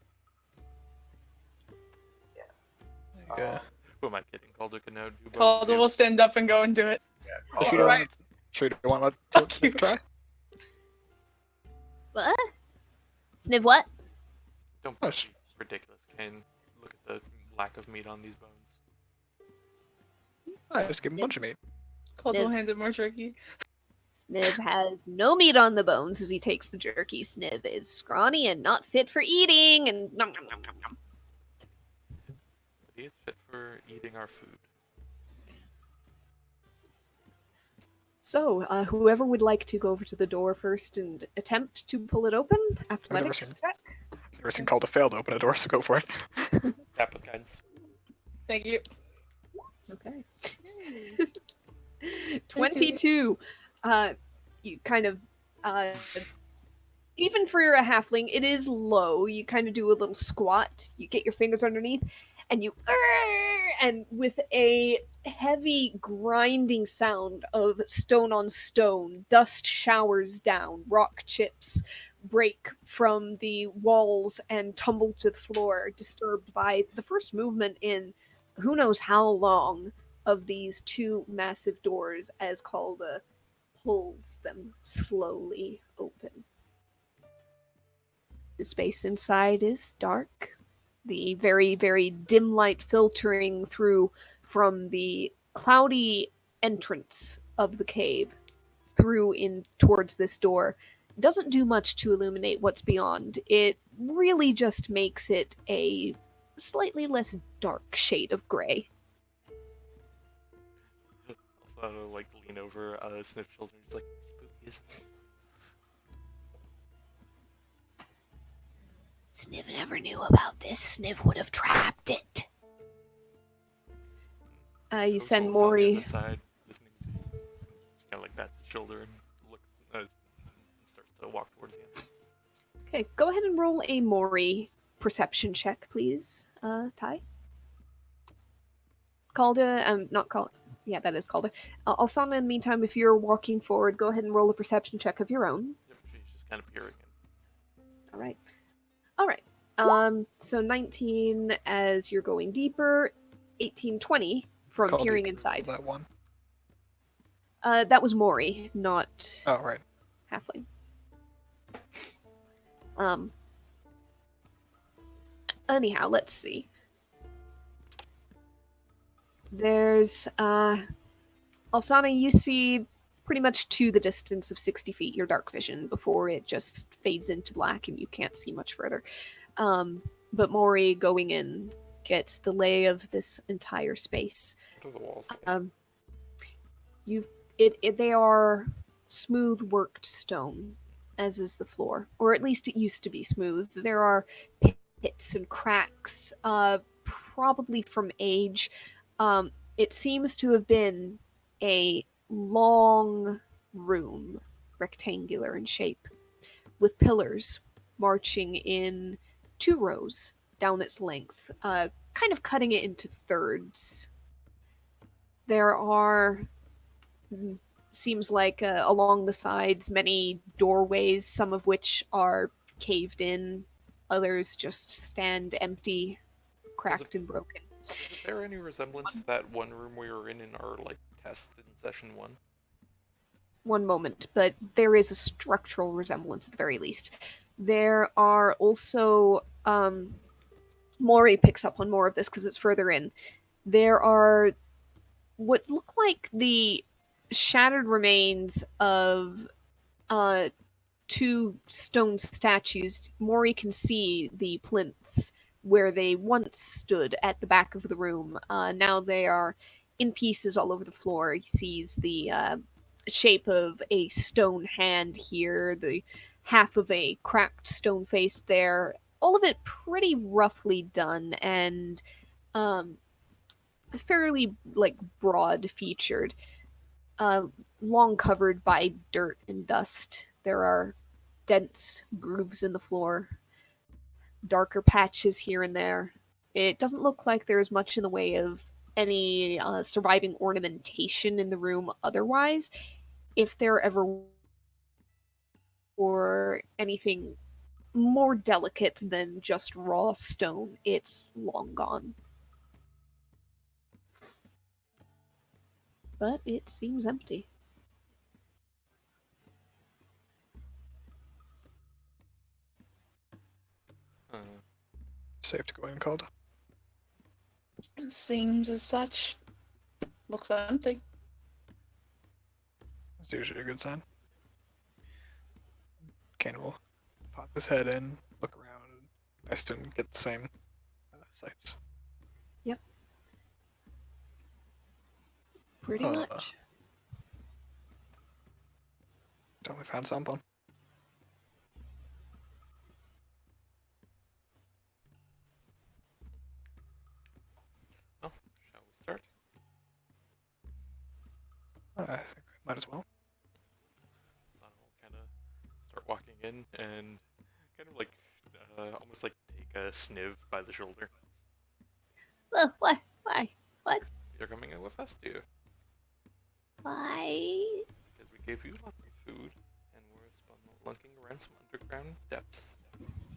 Yeah. Who am I kidding? Calder can now do both. Calder will stand up and go and do it. Sure you Alright. don't want to let Sniv try? What? Sniv what? Don't Oh, be ridiculous, Kane. Look at the lack of meat on these bones. I just give him a bunch of meat. Calder will Sniv. hand him more jerky. Sniv has no meat on the bones as he takes the jerky. Sniv is scrawny and not fit for eating, and nom nom nom nom nom. But he is fit for eating our food. So, whoever would like to go over to the door first and attempt to pull it open, athletics seen- check. I've never seen Calder fail to open a door, so go for it. Tap with guidance. Thank you. Okay. 22. You kind of, even for a halfling, it is low. You kind of do a little squat. You get your fingers underneath, and you, and with a heavy grinding sound of stone on stone, dust showers down, rock chips break from the walls and tumble to the floor, disturbed by the first movement in who knows how long of these two massive doors as Calda pulls them slowly open. The space inside is dark. The very, very dim light filtering through from the cloudy entrance of the cave through in towards this door doesn't do much to illuminate what's beyond. It really just makes it a slightly less dark shade of gray. Also, like, lean over Sniff's shoulder. He's like, spooky, isn't it? Sniv never knew about this. Sniv would have trapped it. You send Kotal's on the Mori. other side, listening to you. Kind of like pats his shoulder and looks, starts to walk towards the entrance. Okay, go ahead and roll a Mori perception check, please, Ty. Calda, not Calda. Yeah, that is Calda. Alsana, in the meantime, if you're walking forward, go ahead and roll a perception check of your own. Yep, she's just kind of peering in. All right. All right. So 19 as you're going deeper, 18, 20 from Called peering you- inside. That one. That was Mori, not Oh, right. Halfling. Anyhow, let's see. There's Alsana, you see pretty much to the distance of 60 feet your dark vision before it just fades into black and you can't see much further. But Mori going in gets the lay of this entire space. What are the walls like? They are smooth worked stone, as is the floor, or at least it used to be smooth. There are pits and cracks, probably from age. It seems to have been a long room, rectangular in shape, with pillars marching in 2 rows down its length, kind of cutting it into thirds. There are, seems like along the sides, many doorways, some of which are caved in, others just stand empty, cracked and broken. Does it bear any resemblance to that one room we were in our like test in session 1? One moment, but there is a structural resemblance at the very least. There are also, Mori picks up on more of this because it's further in. There are what look like the shattered remains of 2 stone statues. Mori can see the plinths where they once stood at the back of the room. Now they are in pieces all over the floor. He sees the shape of a stone hand here, the half of a cracked stone face there. All of it pretty roughly done and fairly like broad featured, long covered by dirt and dust. There are dense grooves in the floor, darker patches here and there. It doesn't look like there's much in the way of any surviving ornamentation in the room otherwise. If there ever were anything more delicate than just raw stone, it's long gone. But it seems empty. Safe to go in, called. Seems as such. Looks empty. It's usually a good sign. Kane will pop his head in, look around, and I still get the same sights. Pretty much. Don't we found something? Oh, shall we start? I think we might as well. So I'll kind of start walking in and kind of like almost like take a sniv by the shoulder. Well, what? Why? What? You're coming in with us, dear. Why? Because we gave you lots of food, and we're spelunking around some underground depths,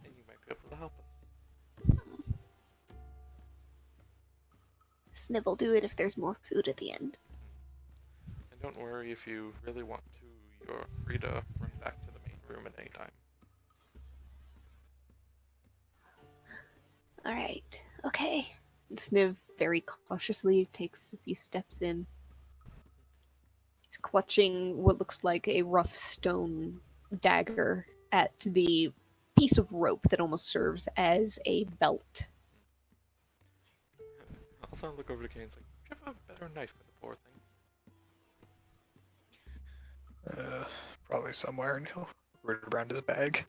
and you might be able to help us. Sniv will do it if there's more food at the end. And don't worry, if you really want to, you're free to run back to the main room at any time. Alright. Okay. Sniv very cautiously takes a few steps in. He's clutching what looks like a rough stone dagger at the piece of rope that almost serves as a belt. I'll also look over to Kane and say, do you have a better knife for the poor thing? Probably somewhere, and he'll root around his bag.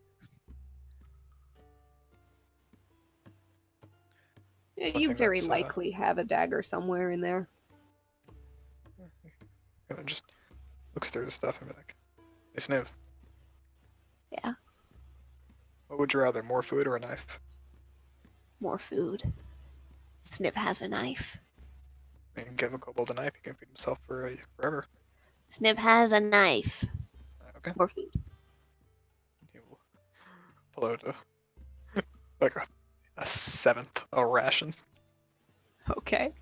Yeah, I you think very that's, likely have a dagger somewhere in there. And then just looks through the stuff and be like, "Hey, Sniv, Yeah. what would you rather, more food or a knife?" More food. Sniv has a knife. You can give a kobold a knife, he can feed himself forever. Sniv has a knife. Okay. Or food. He will pull out like a seventh a ration. Okay.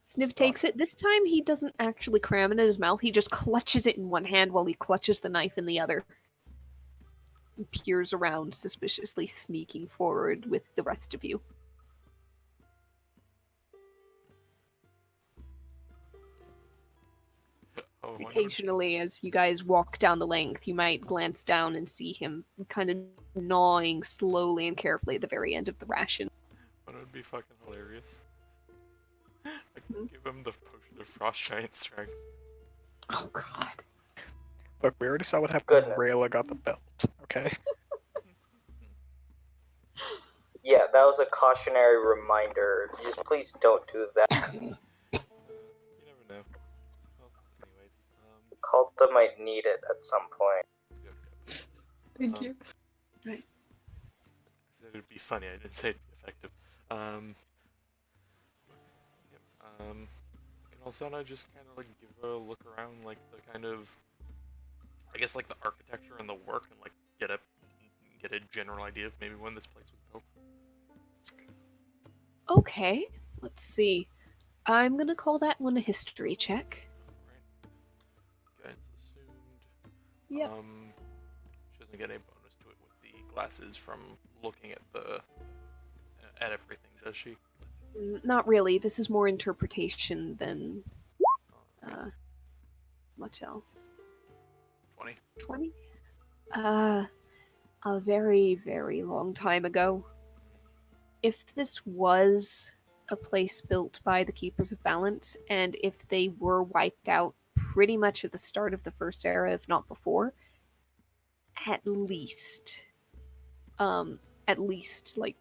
Sniv takes it. This time he doesn't actually cram it in his mouth. He just clutches it in one hand while he clutches the knife in the other. He peers around, suspiciously sneaking forward with the rest of you. Oh, I wonder- Occasionally, as you guys walk down the length, you might glance down and see him kind of gnawing slowly and carefully at the very end of the ration. That would be fucking hilarious. I Hmm. could give him the potion of frost giant strength. Oh god. Look, we already saw what happened when Goodness. Rayla got the belt, okay? Yeah, that was a cautionary reminder. Just please don't do that. You never know. Well, anyways, Culta might need it at some point. yep. Thank Um, you. I said it'd be funny. I didn't say it'd be effective. Yep. Can Alsana just kind of like give a look around, like the kind of, I guess like the architecture and the work, and like get a general idea of maybe when this place was built. Okay, let's see. I'm gonna call that one a history check. Right. Okay, it's assumed. Yep. She doesn't get a bonus to it with the glasses from looking at at everything, does she? Not really. This is more interpretation than Okay. much else. 20. 20? A very, very long time ago. If this was a place built by the Keepers of Balance, and if they were wiped out pretty much at the start of the First Era, if not before, at least like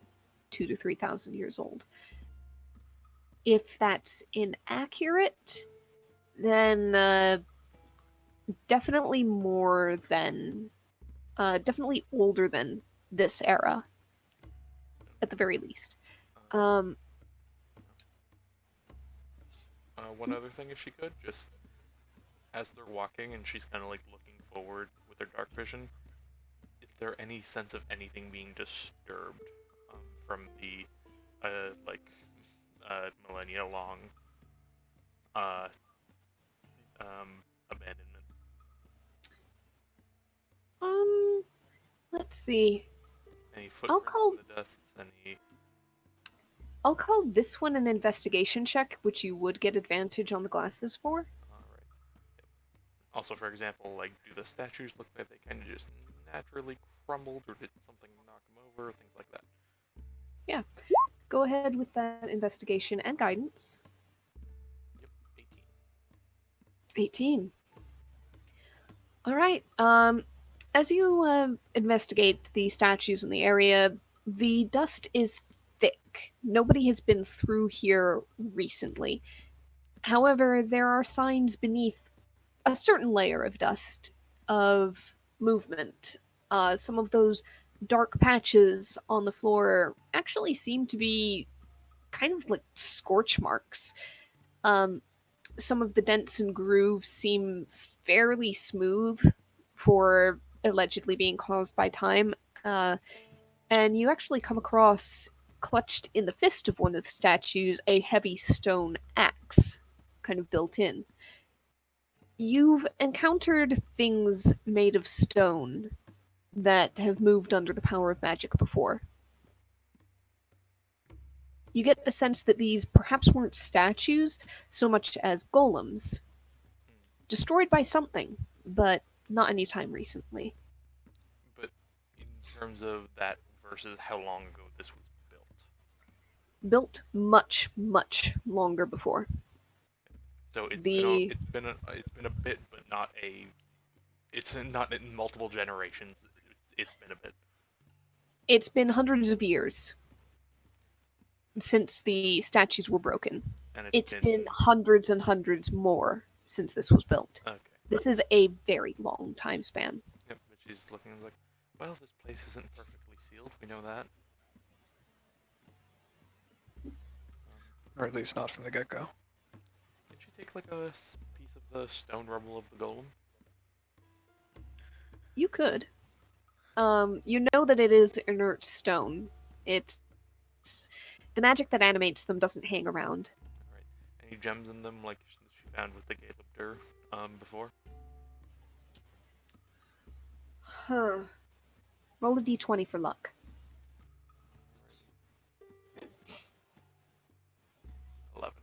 2,000 to 3,000 years old. If that's inaccurate, then definitely more than, definitely older than this era, at the very least. One other thing, if she could, just as they're walking and she's kind of like looking forward with her dark vision, is there any sense of anything being disturbed from the millennia long abandonment? Let's see. Any footprints call- in the dust? Any? I'll call this one an investigation check, which you would get advantage on the glasses for. Alright. Yep. Also, for example, like, do the statues look like they kind of just naturally crumbled, or did something knock them over? Things like that. Go ahead with that investigation and guidance. Yep. 18. All right. As you investigate the statues in the area, the dust is thick. Nobody has been through here recently. However, there are signs beneath a certain layer of dust of movement. Some of those dark patches on the floor actually seem to be kind of like scorch marks. Some of the dents and grooves seem fairly smooth for allegedly being caused by time. And you actually come across, clutched in the fist of one of the statues, a heavy stone axe, kind of built in. You've encountered things made of stone that have moved under the power of magic before. You get the sense that these perhaps weren't statues so much as golems. Destroyed by something, but not any time recently. But in terms of that versus how long ago this was built, Built much, much longer before. so it's The- been a bit, but not a. It's not in multiple generations. It's been a bit. It's been hundreds of years since the statues were broken. And It's been hundreds and hundreds more since this was built. Okay. This is a very long time span. Yep, but she's looking like, well, this place isn't perfectly sealed. We know that. or at least not from the get-go. Can she take like a piece of the stone rubble of the golem? You could. You know that it is inert stone. It's the magic that animates them doesn't hang around. Alright. Any gems in them like she found with the Galebdur before? Huh. Roll a d20 for luck. 11.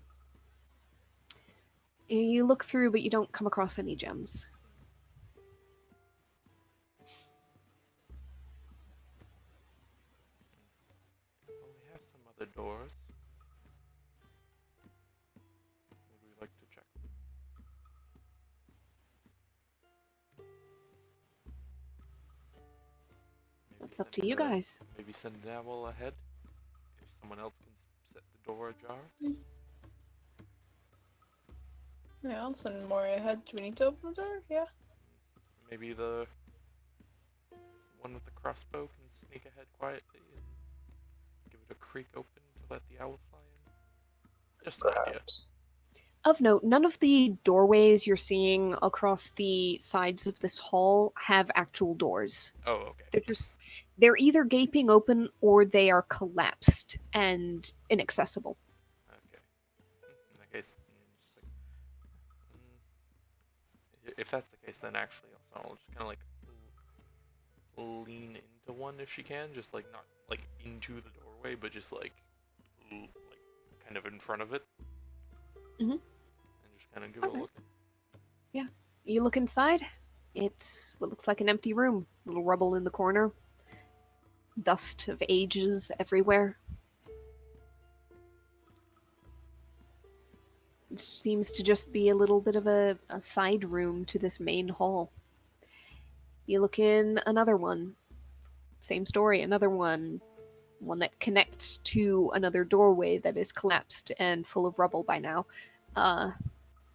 You look through, but you don't come across any gems. Well, we have some other doors. Would we like to check them? Maybe That's up to send you guys. Maybe send an owl ahead if someone else can set the door ajar. Yeah, I'll send Mori ahead. Do we need to open the door? Yeah. Maybe the one with the crossbow can sneak ahead quietly and give it a creak open to let the owl fly in. Just an idea. Perhaps. Of note, none of the doorways you're seeing across the sides of this hall have actual doors. Oh, okay. They're either gaping open or they are collapsed and inaccessible. Okay. In that case, just like, if that's the case, then actually I'll just kind of like lean into one if she can, just like not like into the doorway, but just like kind of in front of it. Mhm. And just kind of give it a Okay. look. You look inside. It's what looks like an empty room. Little rubble in the corner. Dust of ages everywhere. It seems to just be a little bit of a side room to this main hall. You look in another one. Same story, another one. One that connects to another doorway that is collapsed and full of rubble by now.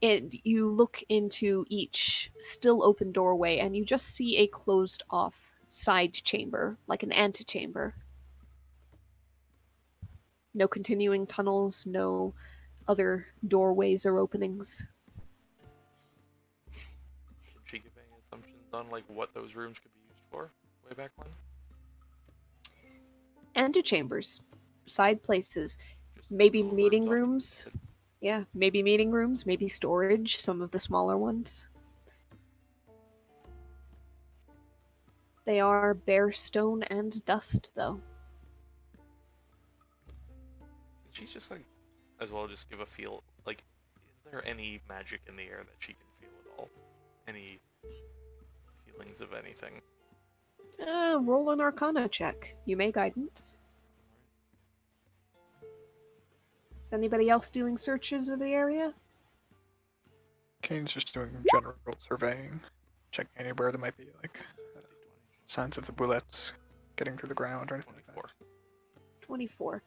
You look into each still open doorway and you just see a closed off side chamber, like an antechamber. No continuing tunnels, no other doorways or openings. Did she give any assumptions on like what those rooms could be used for way back when? Antechambers, side places, Just maybe little meeting off to the rooms. side? Yeah, maybe meeting rooms, maybe storage, some of the smaller ones. They are bare stone and dust, though. Can she just like as well just give a feel like is there any magic in the air that she can feel at all? Any feelings of anything? Roll an Arcana check. You may guidance. Is anybody else doing searches of the area? Kane's just doing general surveying, checking anywhere there might be like signs of the bullets getting through the ground or anything like 24. that. 24.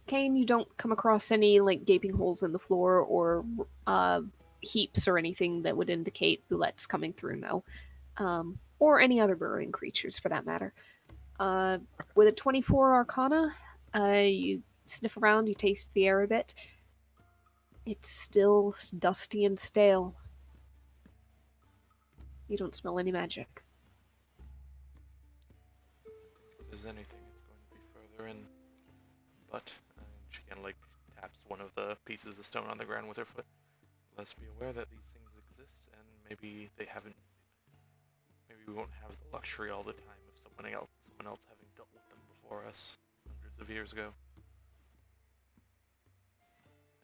Kane, you don't come across any like gaping holes in the floor or heaps or anything that would indicate bullets coming through, no. Or any other burrowing creatures for that matter. With a 24 Arcana, you sniff around, you taste the air a bit. It's still dusty and stale. You don't smell any magic. If there's anything, it's going to be further in. But she kind of like taps one of the pieces of stone on the ground with her foot. Let's be aware that these things exist, and maybe they haven't. Maybe we won't have the luxury all the time of someone else having dealt with them before us hundreds of years ago.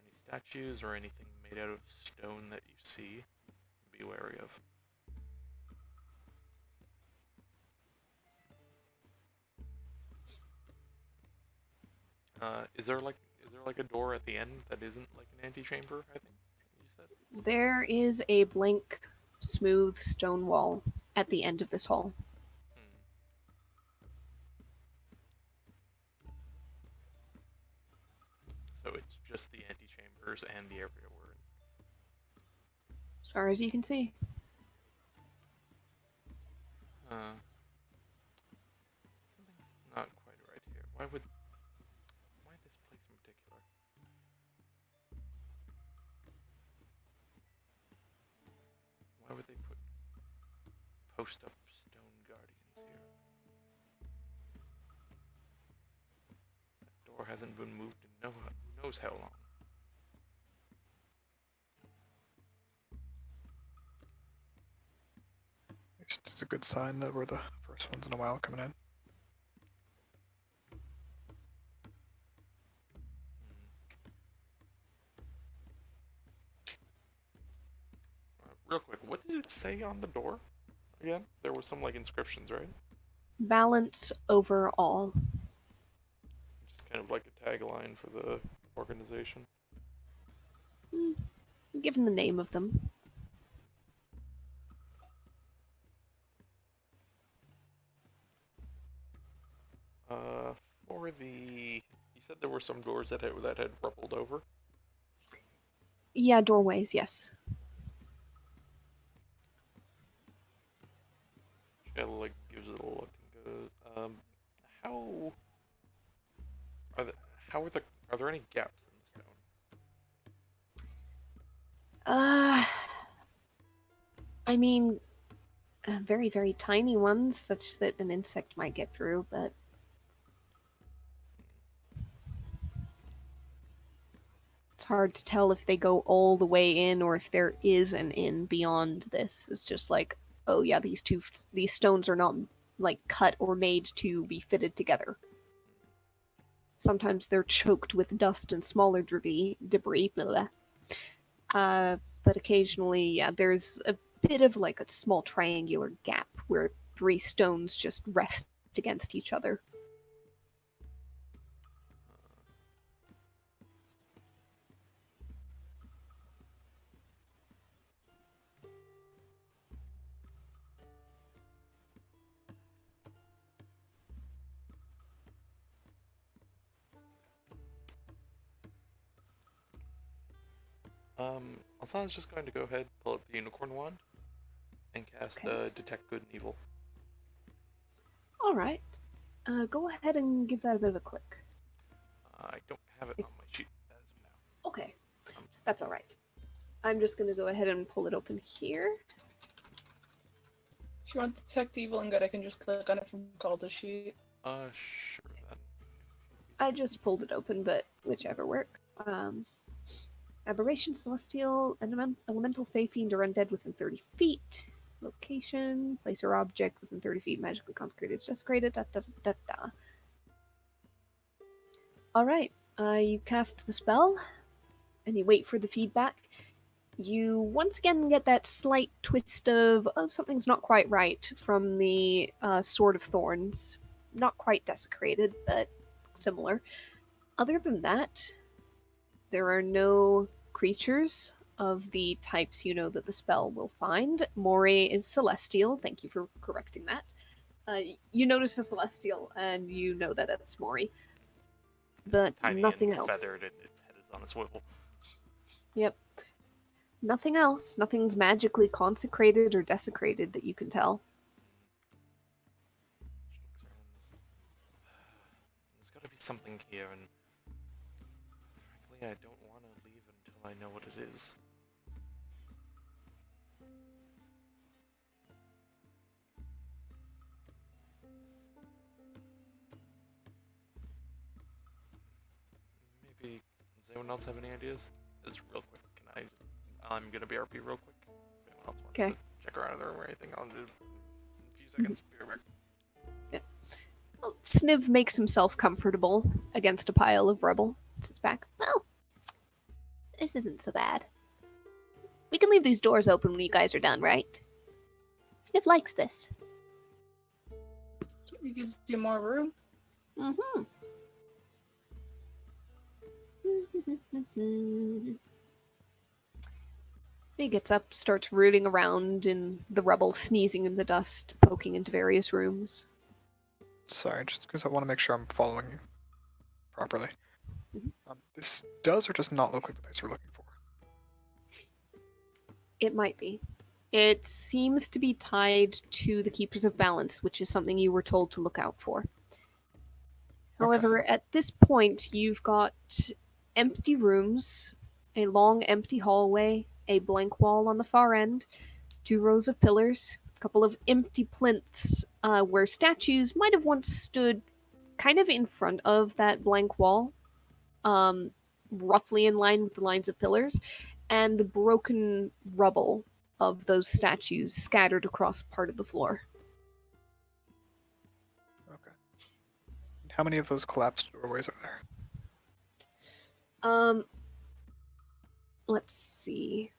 Any statues or anything made out of stone that you see, be wary of. Is there like a door at the end that isn't like an antechamber? I think you said. There is a blank, smooth stone wall at the end of this hall. So it's just the antechambers and the area we're in. As far as you can see. Something's not quite right here. Why this place in particular? post up stone guardians here. That door hasn't been moved in who knows how long. It's a good sign that we're the first ones in a while coming in. Real quick, what did it say on the door? Again, there were some like inscriptions, right? Balance over all. Just kind of like a tagline for the organization. Given the name of them. For the, you said there were some doors that had rubbled over. Yeah, doorways, yes. Shell like gives it a look and goes, how are there any gaps in the stone? I mean, very, very tiny ones, such that an insect might get through, but it's hard to tell if they go all the way in or if there is an in beyond this. It's just like, oh yeah, these stones are not like cut or made to be fitted together. Sometimes they're choked with dust and smaller debris, blah, blah. But occasionally, yeah, there's a bit of like a small triangular gap where 3 stones just rest against each other. Alsana's just going to go ahead, pull up the unicorn wand, and cast Detect Good and Evil. Alright. Go ahead and give that a bit of a click. I don't have it on my sheet as of now. Okay. That's alright. I'm just going to go ahead and pull it open here. If you want Detect Evil and Good, I can just click on it from Calder's sheet. Sure then. I just pulled it open, but whichever works. Aberration, Celestial, Elemental, Fey Fiend, or Undead within 30 feet. Location, place or object within 30 feet, magically consecrated, desecrated, Alright, you cast the spell, and you wait for the feedback. You once again get that slight twist of, oh, something's not quite right from the Sword of Thorns. Not quite desecrated, but similar. Other than that, there are no creatures of the types you know that the spell will find. Moray is celestial. Thank you for correcting that. You notice a celestial, and you know that it's Moray. But Tiny nothing and else. feathered, and its head is on a swivel. Yep. Nothing else. Nothing's magically consecrated or desecrated that you can tell. There's got to be something here, and frankly, I don't want to leave until I know what it is. Maybe, does anyone else have any ideas? Just real quick, I'm gonna BRP real quick. If anyone else wants to check around in the room or anything, I'll do in a few seconds. Be right back. Well, Sniv makes himself comfortable against a pile of rubble. Sits back. Well, this isn't so bad. We can leave these doors open when you guys are done, right? Sniff likes this. It gives you more room. Mm-hmm. He gets up, starts rooting around in the rubble, sneezing in the dust, poking into various rooms. Sorry, just because I want to make sure I'm following you properly. Mhm. This does or does not look like the place we're looking for. It might be. It seems to be tied to the Keepers of Balance, which is something you were told to look out for. However, at this point, you've got empty rooms, a long empty hallway, a blank wall on the far end, 2 rows of pillars, couple of empty plinths where statues might have once stood kind of in front of that blank wall, roughly in line with the lines of pillars, and the broken rubble of those statues scattered across part of the floor. Okay. And how many of those collapsed doorways are there? Let's see.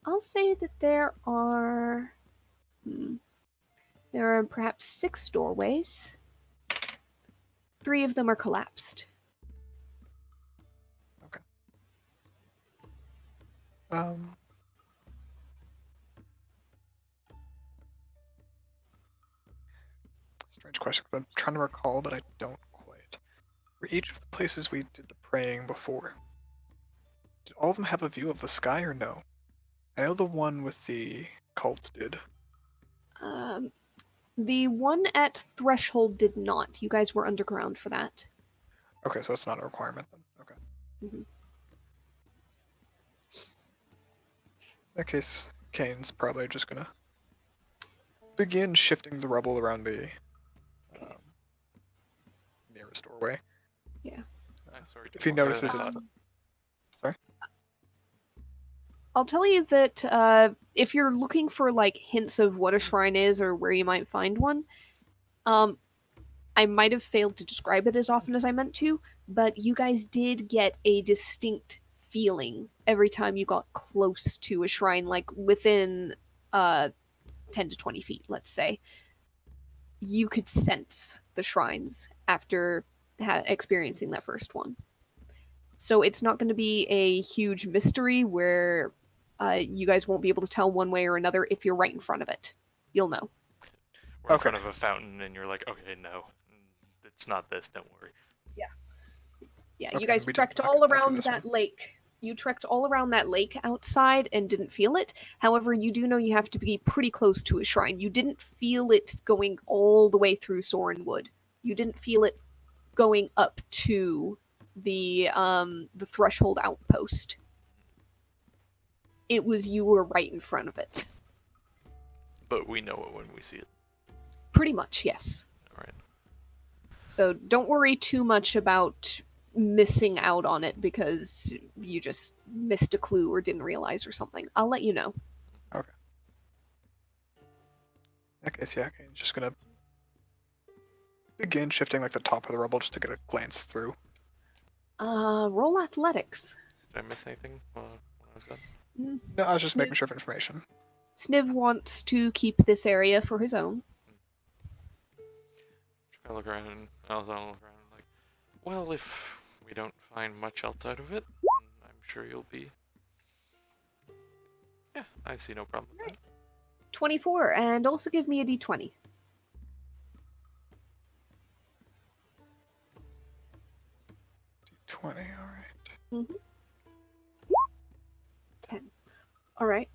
I'll say that there are there are perhaps 6 doorways. 3 of them are collapsed. Strange question, but I'm trying to recall, but I don't quite. For each of the places we did the praying before, did all of them have a view of the sky or no? I know the one with the cult did. The one at Threshold did not. You guys were underground for that. Okay, so that's not a requirement then. Okay. Mhm. In that case, Kane's probably just gonna begin shifting the rubble around the nearest doorway. Sorry, If he go ahead, notices I it's thought- I'll tell you that if you're looking for like hints of what a shrine is or where you might find one, I might have failed to describe it as often as I meant to, but you guys did get a distinct feeling every time you got close to a shrine, like within 10 to 20 feet, let's say. You could sense the shrines after experiencing that first one. So it's not going to be a huge mystery where you guys won't be able to tell one way or another if you're right in front of it. You'll know. We're in Okay. front of a fountain, and you're like, okay, no, it's not this. Don't worry. Yeah, Okay, you guys we did trekked not all get that for around this that one. lake. You trekked all around that lake outside and didn't feel it. However, you do know you have to be pretty close to a shrine. You didn't feel it going all the way through Soren Wood. You didn't feel it going up to the threshold outpost. It was you were right in front of it. But we know it when we see it. Pretty much, yes. All right. So don't worry too much about missing out on it because you just missed a clue or didn't realize or something. I'll let you know. In that case, yeah, Kane's just gonna begin shifting like the top of the rubble just to get a glance through. Roll athletics. Did I miss anything when I was done? No, I was just making sure of information. Sniv wants to keep this area for his own. I look around and I was all around like, well, if we don't find much else out of it, I'm sure you'll be. Yeah, I see no problem with that. 24, and also give me a d20. D20, alright. 10. All right.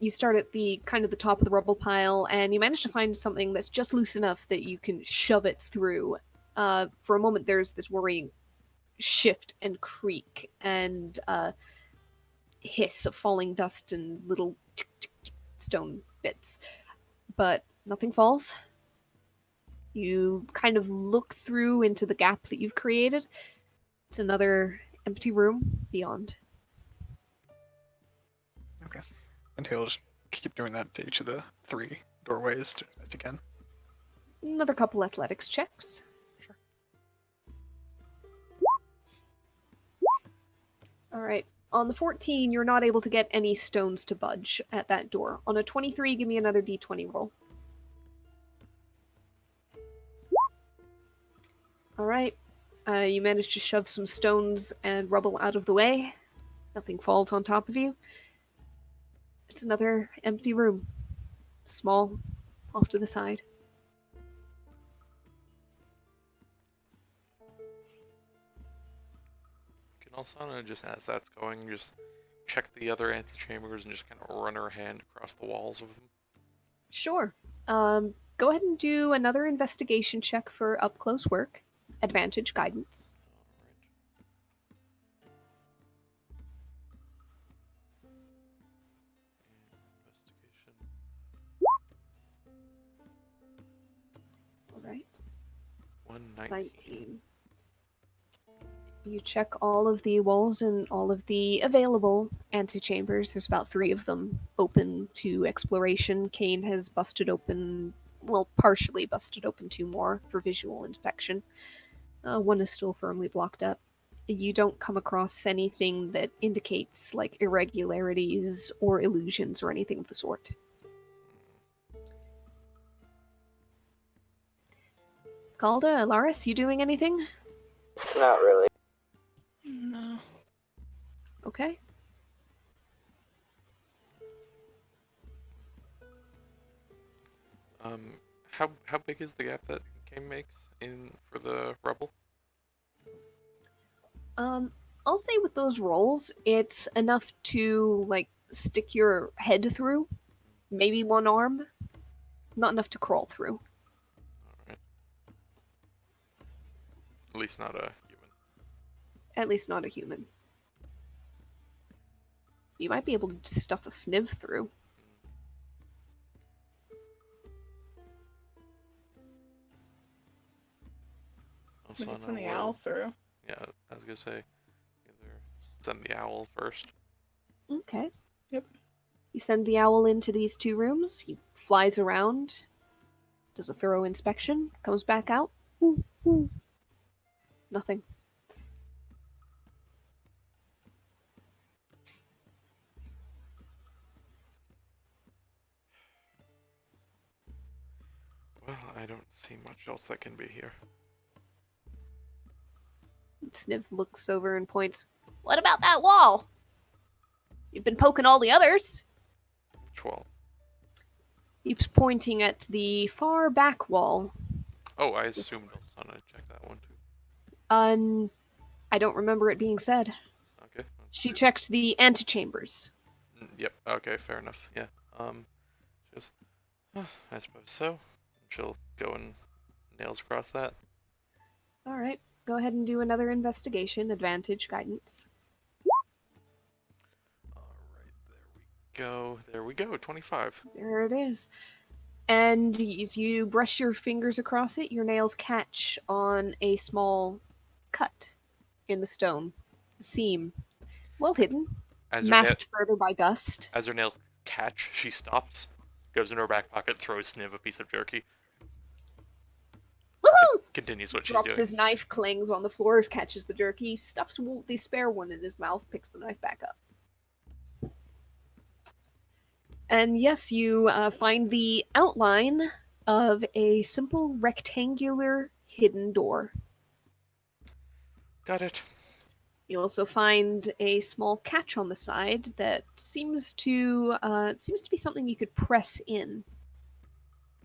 You start at the kind of the top of the rubble pile, and you manage to find something that's just loose enough that you can shove it through. For a moment, there's this worrying shift and creak and hiss of falling dust and little tick, tick, tick stone bits, but nothing falls. You kind of look through into the gap that you've created. It's another empty room beyond. And he'll just keep doing that to each of the 3 doorways as he can. Another couple athletics checks. Sure. All right. On the 14, you're not able to get any stones to budge at that door. On a 23, give me another d20 roll. All right. You manage to shove some stones and rubble out of the way. Nothing falls on top of you. It's another empty room. Small, off to the side. Can also just as that's going, just check the other antechambers and just kind of run her hand across the walls of them. Sure. Go ahead and do another investigation check for up close work. Advantage guidance. Investigation. 119. 19. You check all of the walls and all of the available antechambers. There's about 3 of them open to exploration. Kane has busted open, well, partially busted open 2 more for visual inspection. 1 is still firmly blocked up. You don't come across anything that indicates like irregularities or illusions or anything of the sort. Calda, Alaris, you doing anything? Not really. No. Okay. How big is the gap that Kane makes in for the rubble? I'll say with those rolls, it's enough to like stick your head through, maybe 1 arm, not enough to crawl through. Alright. At least not a human. At least not a human. You might be able to stuff a sniv through. We Also, can on send the our owl will- through. Yeah, I was gonna say, either send the owl first. Okay. Yep. You send the owl into these 2 rooms. He flies around, does a thorough inspection, comes back out. Nothing. Well, I don't see much else that can be here. Sniv looks over and points. What about that wall? You've been poking all the others. Which wall? He's pointing at the far back wall. Oh, I assumed Elsana checked that one too. I don't remember it being said. Okay. She checked the antechambers. Yep. Okay. Fair enough. Yeah. She goes, I suppose so. She'll go and nails across that. All right, go ahead and do another investigation. Advantage, guidance. All right. There we go. 25. There it is. And as you brush your fingers across it, your nails catch on a small cut in the stone. Seam. Well hidden. As her, Masked further by dust. as her nail catch, she stops, goes in her back pocket, throws Sniv a piece of jerky, Woohoo! continues what she's Drops doing. his knife, clings on the floor, catches the jerky, stuffs the spare one in his mouth, picks the knife back up. And yes, you find the outline of a simple rectangular hidden door. Got it. You also find a small catch on the side that seems to be something you could press in.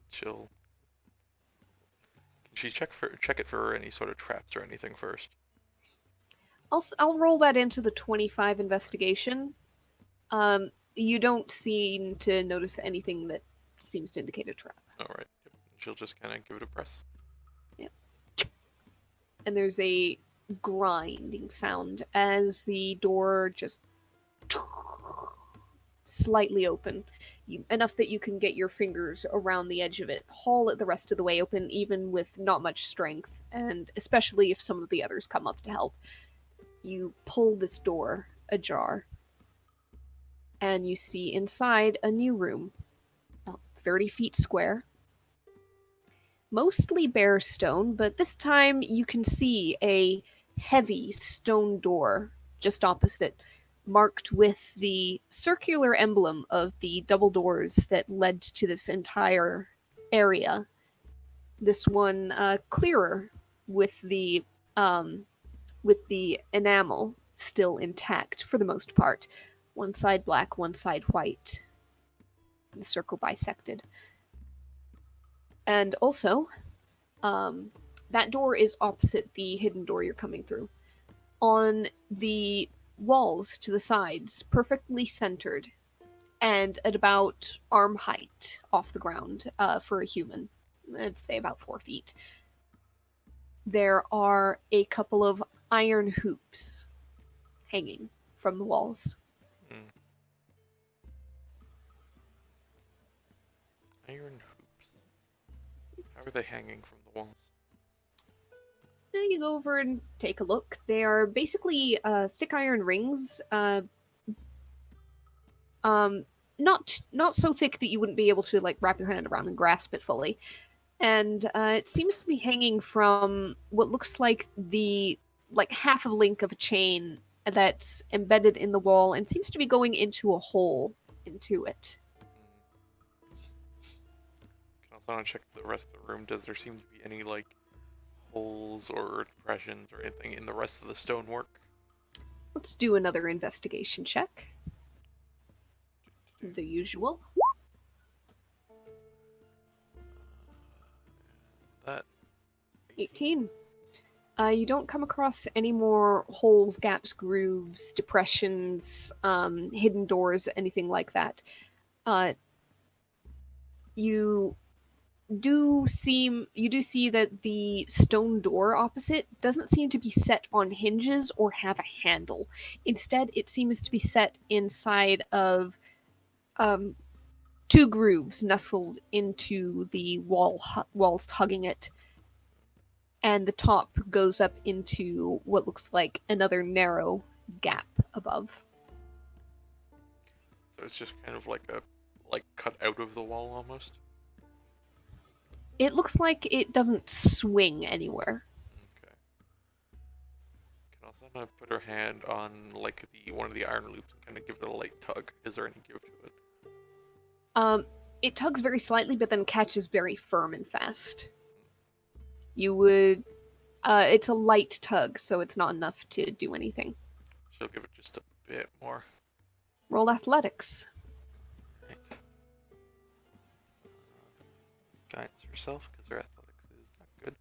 She'll. Can she check it for any sort of traps or anything first? I'll roll that into the 25 investigation. You don't seem to notice anything that seems to indicate a trap. All right. Yep. She'll just kind of give it a press. And there's a grinding sound as the door just slightly open, enough that you can get your fingers around the edge of it, haul it the rest of the way open, even with not much strength, and especially if some of the others come up to help. You pull this door ajar, and you see inside a new room, about 30 feet square. Mostly bare stone, but this time you can see a heavy stone door just opposite, marked with the circular emblem of the double doors that led to this entire area. This one clearer with the enamel still intact for the most part. One side black, one side white. The circle bisected. And also, that door is opposite the hidden door you're coming through. On the walls to the sides, perfectly centered, and at about arm height off the ground for a human, I'd say about 4 feet, there are a couple of iron hoops hanging from the walls. Iron hoops. How are they hanging from the walls? You go over and take a look. They are basically thick iron rings. Not so thick that you wouldn't be able to like wrap your hand around and grasp it fully. And it seems to be hanging from what looks like the like half a link of a chain that's embedded in the wall and seems to be going into a hole into it. Can also check the rest of the room. Does there seem to be any like holes or depressions or anything in the rest of the stonework? Let's do another investigation check. The usual. That 18. You don't come across any more holes, gaps, grooves, depressions, hidden doors, anything like that. You do see that the stone door opposite doesn't seem to be set on hinges or have a handle. Instead, it seems to be set inside of two grooves nestled into the walls hugging it, and the top goes up into what looks like another narrow gap above. so it's just kind of like cut out of the wall almost. It looks like it doesn't swing anywhere. Okay. Can Alsana put her hand on like one of the iron loops and kind of give it a light tug? Is there any give to it? It tugs very slightly, but then catches very firm and fast. You would. It's a light tug, so it's not enough to do anything. She'll give it just a bit more. Roll athletics. Right. Guidance herself because her athletics is not good.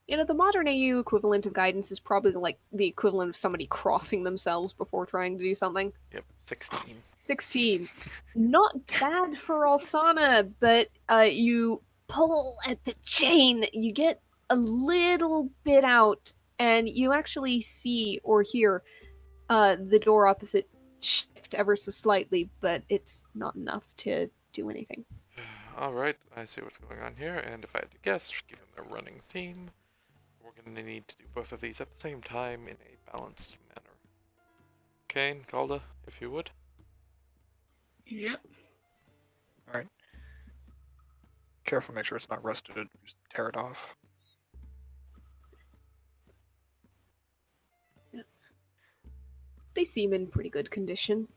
You know, the modern AU equivalent of guidance is probably like the equivalent of somebody crossing themselves before trying to do something. Yep, 16. 16. Not bad for Alsana, but you pull at the chain, you get a little bit out, and you actually see or hear the door opposite shift ever so slightly, but it's not enough to do anything. Alright, I see what's going on here, and if I had to guess, given the running theme, we're going to need to do both of these at the same time in a balanced manner. Kane, Calda, if you would. Yep. Alright. Careful, make sure it's not rusted. Just tear it off. They seem in pretty good condition.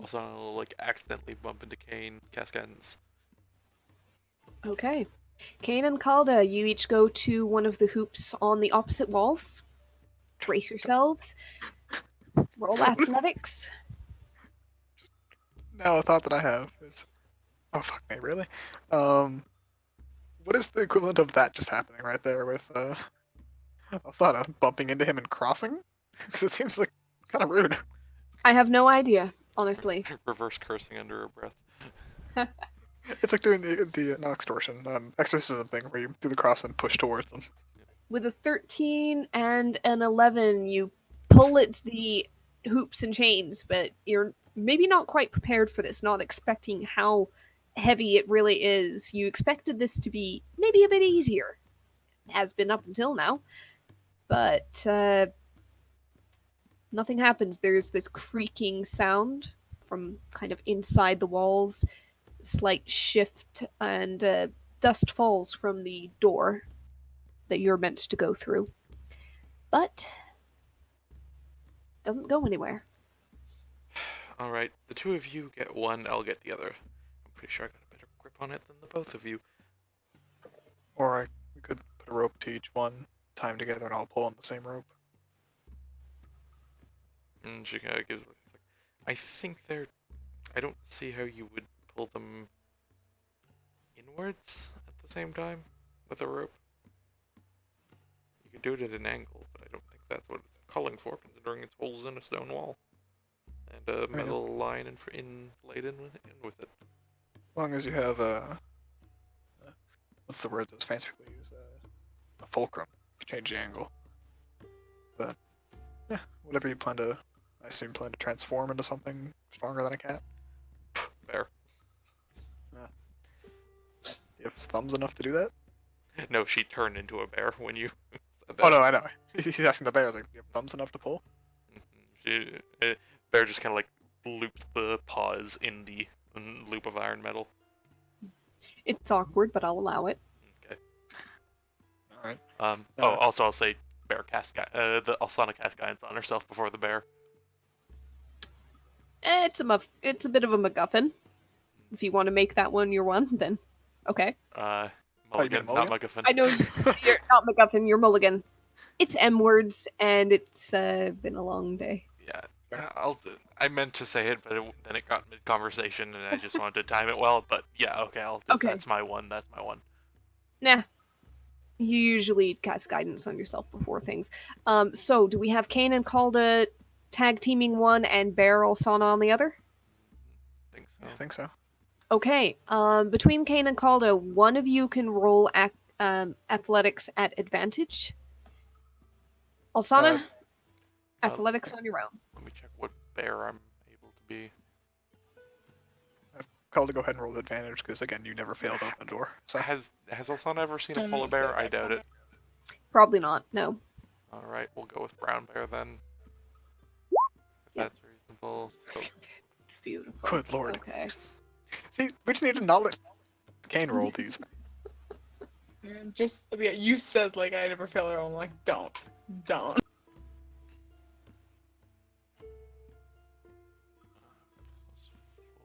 Also, I'll like accidentally bump into Kane, Cascadens. Okay. Kane and Calda, you each go to one of the hoops on the opposite walls. Brace yourselves. Roll athletics. Now a thought that I have is, oh fuck me, really? What is the equivalent of that just happening right there with Alsana bumping into him and crossing? Because it seems like kind of rude. I have no idea, honestly. Reverse cursing under her breath. It's like doing the not extortion, exorcism thing where you do the cross and push towards them. With a 13 and an 11, you pull at the hoops and chains, but you're maybe not quite prepared for this, not expecting how heavy it really is. You expected this to be maybe a bit easier. It has been up until now. But nothing happens. There's this creaking sound from kind of inside the walls, slight shift, and dust falls from the door that you're meant to go through. But doesn't go anywhere. Alright, the two of you get one, I'll get the other. I'm pretty sure I got a better grip on it than the both of you. Or we could put a rope to each one, tie them together, and all pull on the same rope. And she kind of gives it's like, I think I don't see how you would pull them inwards at the same time with a rope. You could do it at an angle, but I don't think that's what it's calling for, considering it's holes in a stone wall. And a metal line laid in with it. As long as you have what's the word those fancy people use? A fulcrum to change the angle. But yeah, whatever you plan to, I assume plan to transform into something stronger than a cat. Fair. have thumbs enough to do that? No, she turned into a bear when you said that. Oh no, I know. He's asking the bear. I was like, "You have thumbs enough to pull?" Bear just kind of like loops the paws in the loop of iron metal. It's awkward, but I'll allow it. Okay. All right. Also I'll say bear cast the Alsana cast guidance on herself before the bear. It's a bit of a MacGuffin. If you want to make that one your one, then okay. Mulligan, not MacGuffin. I know you're not MacGuffin, you're Mulligan. It's M words, and it's been a long day. Yeah, I meant to say it, but then it got mid-conversation, and I just wanted to time it well. But yeah, okay, Okay. That's my one. That's my one. Nah. You usually cast guidance on yourself before things. So do we have Kane and Calda tag teaming one and Bear Alsana on the other? I think so. Okay. Between Kane and Calda, one of you can roll athletics at advantage. Alsana, athletics on your own. Let me check what bear I'm able to be. Call to go ahead and roll the advantage because again, you never failed to open a door. So Has Alsana ever seen a polar bear? I doubt it. Probably not. No. All right, we'll go with brown bear then. If Yep. that's reasonable. So, Beautiful. good lord. Okay. See, we just need to knowledge. Kane rolled these. Just yeah, you said like I never fail her. I'm like, don't.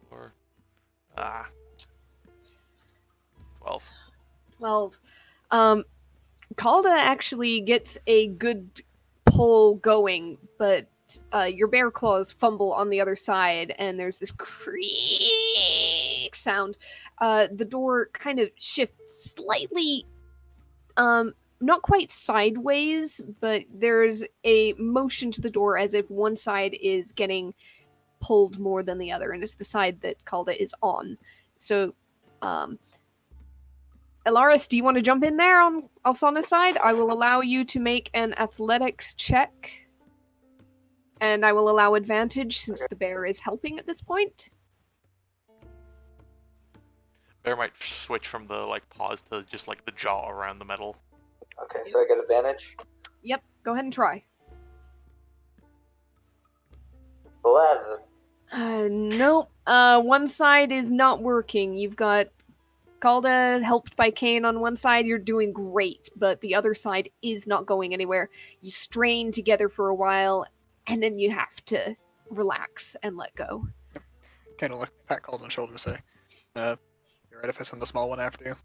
4. 12. 12. Calda actually gets a good pull going, but your bear claws fumble on the other side, and there's this creak sound. The door kind of shifts slightly, not quite sideways, but there's a motion to the door as if one side is getting pulled more than the other, and it's the side that Calda is on. So, Elaris, do you want to jump in there on Alsana's side? I will allow you to make an athletics check. And I will allow advantage since the bear is helping at this point. Bear might switch from the like paws to just like the jaw around the metal. Okay, so I get advantage. Yep, go ahead and try. 11. Nope. One side is not working. You've got Calda helped by Kane on one side. You're doing great, but the other side is not going anywhere. You strain together for a while, and then you have to relax and let go. Kane will pat Calda on the shoulder and say, "Your edifice and the small one after you."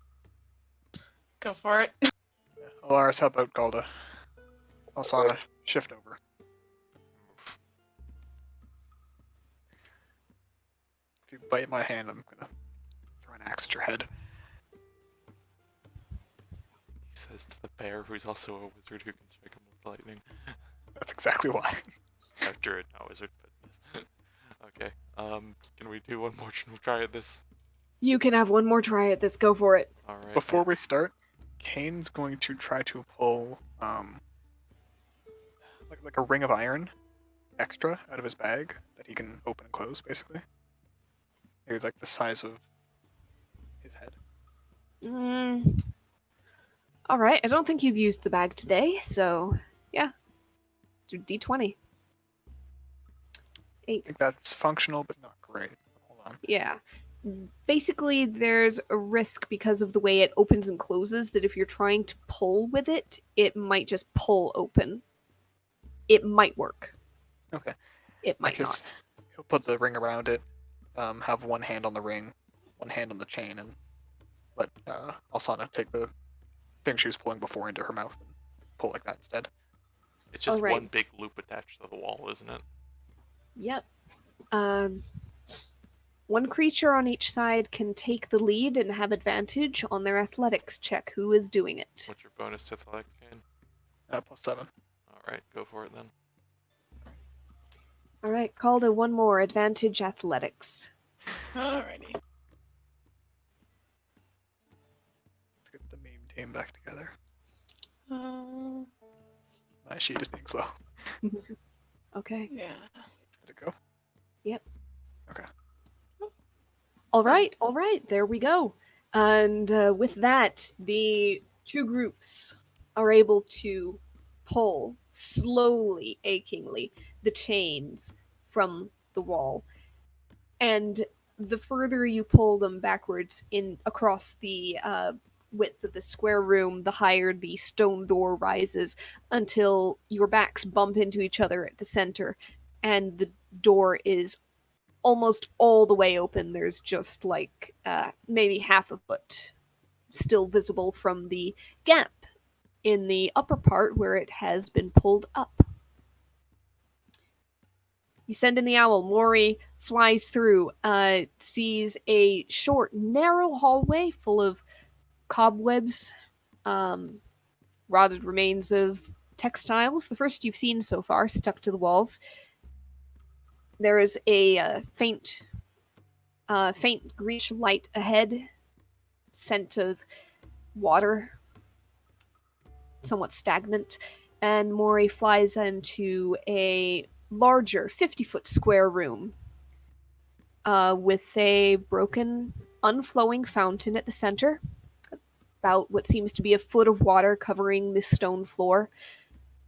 Go for it. Alaris, help out Calda. Alsana, shift over. If you bite my hand, I'm gonna throw an axe at your head. He says to the bear, who's also a wizard who can strike him with lightning. That's exactly why. Druid, not wizard, but yes. Okay. Can we do one more try at this? You can have one more try at this. Go for it. All right. Before we start, Kane's going to try to pull like a ring of iron extra out of his bag that he can open and close, basically. Maybe like the size of his head. All right. I don't think you've used the bag today, so yeah. Do D20. 8. I think that's functional, but not great. Hold on. Yeah. Basically, there's a risk because of the way it opens and closes that if you're trying to pull with it, it might just pull open. It might work. Okay. It might Like not. He'll put the ring around it, have one hand on the ring, one hand on the chain, and let Alsana take the thing she was pulling before into her mouth and pull like that instead. It's just Alright. one big loop attached to the wall, isn't it? Yep. One creature on each side can take the lead and have advantage on their athletics check. Who is doing it? What's your bonus to athletics, Kane? +7. Alright, go for it then. All right, Calda, one more advantage athletics. Alrighty. Let's get the meme team back together. Uh, My sheet is being slow. Okay. yeah. Did it go? All right. There we go. And with that, the two groups are able to pull slowly, achingly, the chains from the wall. And the further you pull them backwards in across the width of the square room, the higher the stone door rises until your backs bump into each other at the center, and the door is almost all the way open. There's just like maybe half a foot still visible from the gap in the upper part where it has been pulled up. You send in the owl. Mori flies through, sees a short, narrow hallway full of cobwebs, rotted remains of textiles, the first you've seen so far, stuck to the walls. There is a faint greenish light ahead, scent of water, somewhat stagnant, and Mori flies into a larger 50-foot square room with a broken, unflowing fountain at the center, about what seems to be a foot of water covering the stone floor,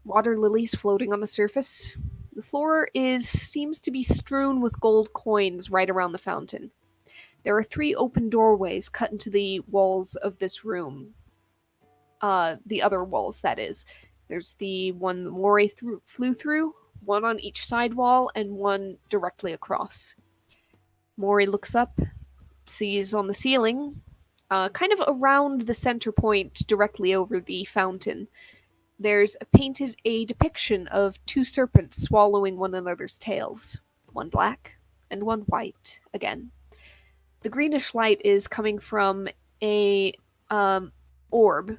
water lilies floating on the surface. The floor seems to be strewn with gold coins right around the fountain. There are 3 open doorways cut into the walls of this room. The other walls, that is. There's the one that Mori flew through, one on each side wall, and one directly across. Mori looks up, sees on the ceiling, kind of around the center point, directly over the fountain, there's painted a depiction of 2 serpents swallowing one another's tails, one black and one white again. The greenish light is coming from a orb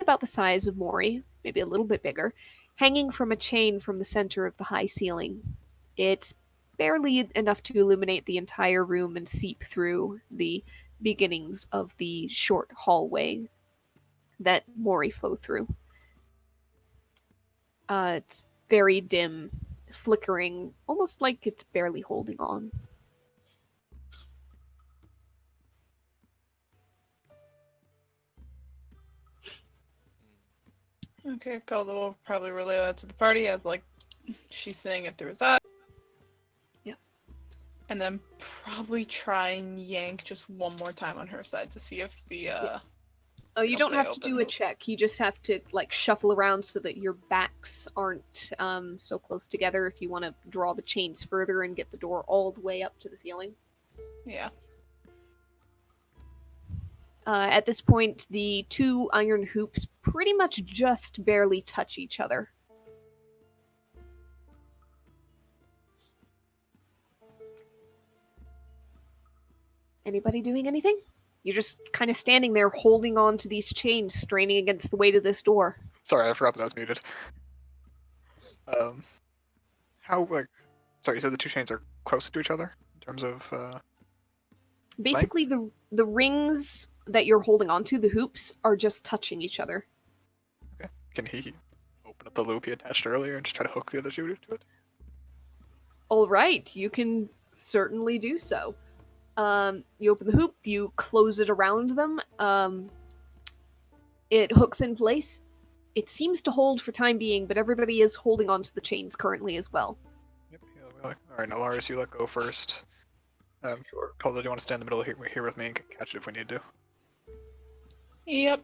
about the size of Mori, maybe a little bit bigger, hanging from a chain from the center of the high ceiling. It's barely enough to illuminate the entire room and seep through the beginnings of the short hallway that Mori flew through. It's very dim, flickering, almost like it's barely holding on. Okay, Calder will probably relay that to the party as, like, she's saying it through his eye. Yep. And then probably try and yank just one more time on her side to see if the, Oh, you it'll don't stay have to open. do a check. You just have to, like, shuffle around so that your backs aren't so close together if you want to draw the chains further and get the door all the way up to the ceiling. Yeah. At this point, the 2 iron hoops pretty much just barely touch each other. Anybody doing anything? You're just kind of standing there holding on to these chains, straining against the weight of this door. Sorry, I forgot that I was muted. Sorry, you said the 2 chains are close to each other in terms of, Basically, the rings that you're holding onto, the hoops, are just touching each other. okay. Can he open up the loop he attached earlier and just try to hook the other 2 to it? All right, you can certainly do so. You open the hoop, you close it around them. It hooks in place. It seems to hold for time being, but everybody is holding onto the chains currently as well. Yep. Alright, Alaris, you let go first. Sure. Calder, do you want to stand in the middle here with me and catch it if we need to? Yep.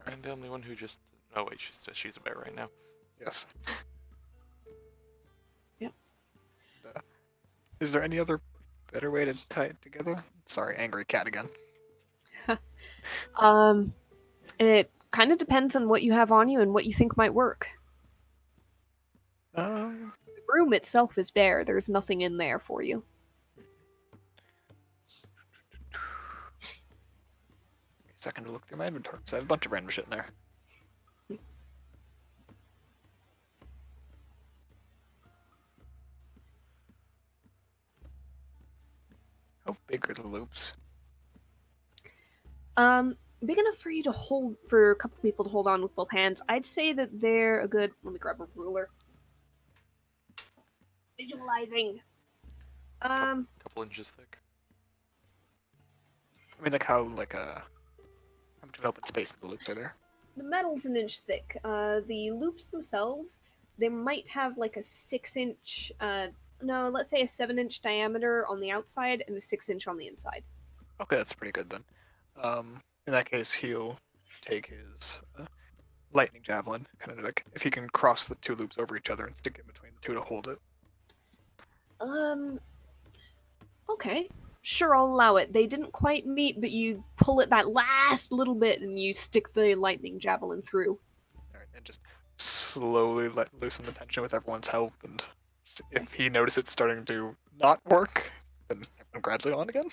I'm the only one who just. Oh wait, she's a bear right now. Yes. Yep. Is there any other better way to tie it together? Sorry, angry cat again. It kind of depends on what you have on you and what you think might work. Um, The room itself is bare. There's nothing in there for you. second to look through my inventory because I have a bunch of random shit in there. How big are the loops? Big enough for you to hold, for a couple people to hold on with both hands. I'd say that they're a good. Let me grab a ruler. Visualizing. Couple couple inches thick. I mean, like how much of an open space the loops are there? The metal's an inch thick. The loops themselves, they might have like a 6-inch, no, let's say a 7-inch diameter on the outside and a 6-inch on the inside. Okay, that's pretty good then. In that case, he'll take his lightning javelin, kind of like if he can cross the two loops over each other and stick in between the two to hold it. Okay. Sure, I'll allow it. They didn't quite meet, but you pull it that last little bit and you stick the lightning javelin through. Alright, and just slowly let loosen the tension with everyone's help, and if he notices it's starting to not work, then everyone grabs it on again.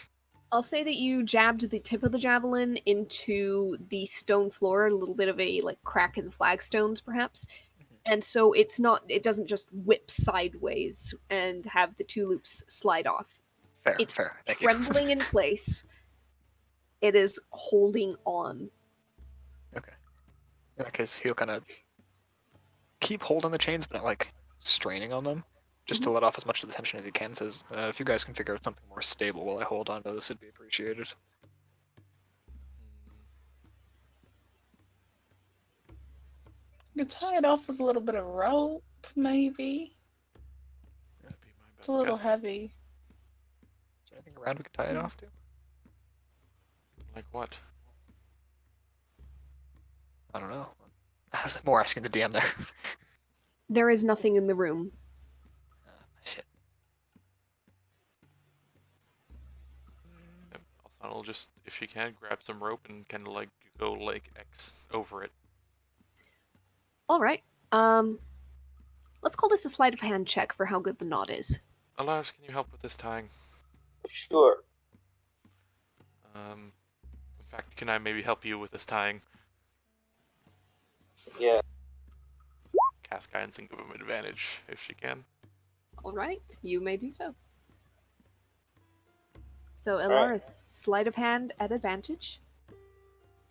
I'll say that you jabbed the tip of the javelin into the stone floor, a little bit of a like crack in the flagstones, perhaps. And so it doesn't just whip sideways and have the two loops slide off. Fair, It's fair. Thank you. trembling in place. It is holding on. Okay. In that case, he'll kind of keep holding the chains, but not like straining on them, just to let off as much of the tension as he can. Says, if you guys can figure out something more stable while I hold on to this, it'd be appreciated. You tie it off with a little bit of rope, maybe. That'd be my best It's a little guess. heavy. Is there anything around we could tie it off to? Like what? I don't know. I was more asking the DM there. There is nothing in the room. Shit. Yep. Alsana will just, if she can, grab some rope and kind of like go like X over it. All right. Let's call this a sleight of hand check for how good the knot is. Elias, can you help with this tying? Sure. In fact, can I maybe help you with this tying? Yeah. Cast guidance and give him advantage if she can. All right, you may do so. So, right. Elaris, sleight of hand at advantage,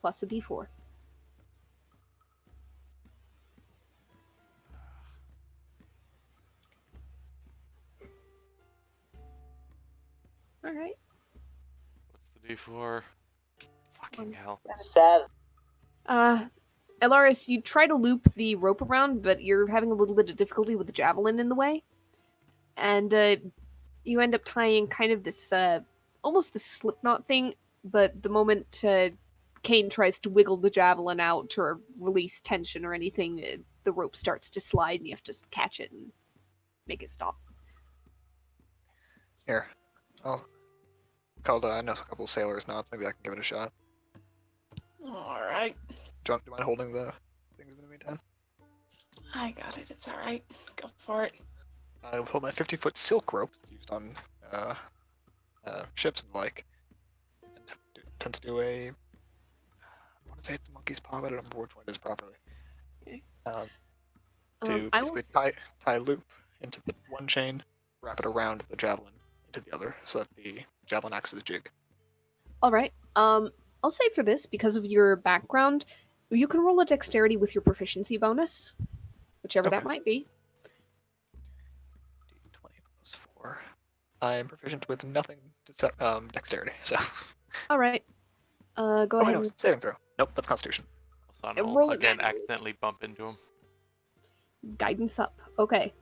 plus a d4. All right. What's the D4? Fucking hell. Sad. Elaris, you try to loop the rope around, but you're having a little bit of difficulty with the javelin in the way. And you end up tying kind of this, almost the slip knot thing, but the moment Kane tries to wiggle the javelin out or release tension or anything, the rope starts to slide and you have to just catch it and make it stop. Here. I know a couple of sailors knots. Maybe I can give it a shot. Alright. Do you mind holding the things in the meantime? I got it. It's alright. Go for it. I will hold my 50-foot silk rope. It's used on ships and the like. And tend to do I want to say it's a monkey's paw, but I don't remember which one it is properly. Okay. To I will basically tie a loop into the one chain, wrap it around the javelin into the other, so that the javelin acts as a jig. All right. I'll say for this, because of your background, you can roll a dexterity with your proficiency bonus, whichever that Okay. might be. D20 plus 4. I am proficient with nothing to set dexterity, so. All right. Go Oh, ahead. wait, no, And saving throw. Nope, that's Constitution. Alsana roll will it again manually. accidentally bump into him. Guidance up. Okay.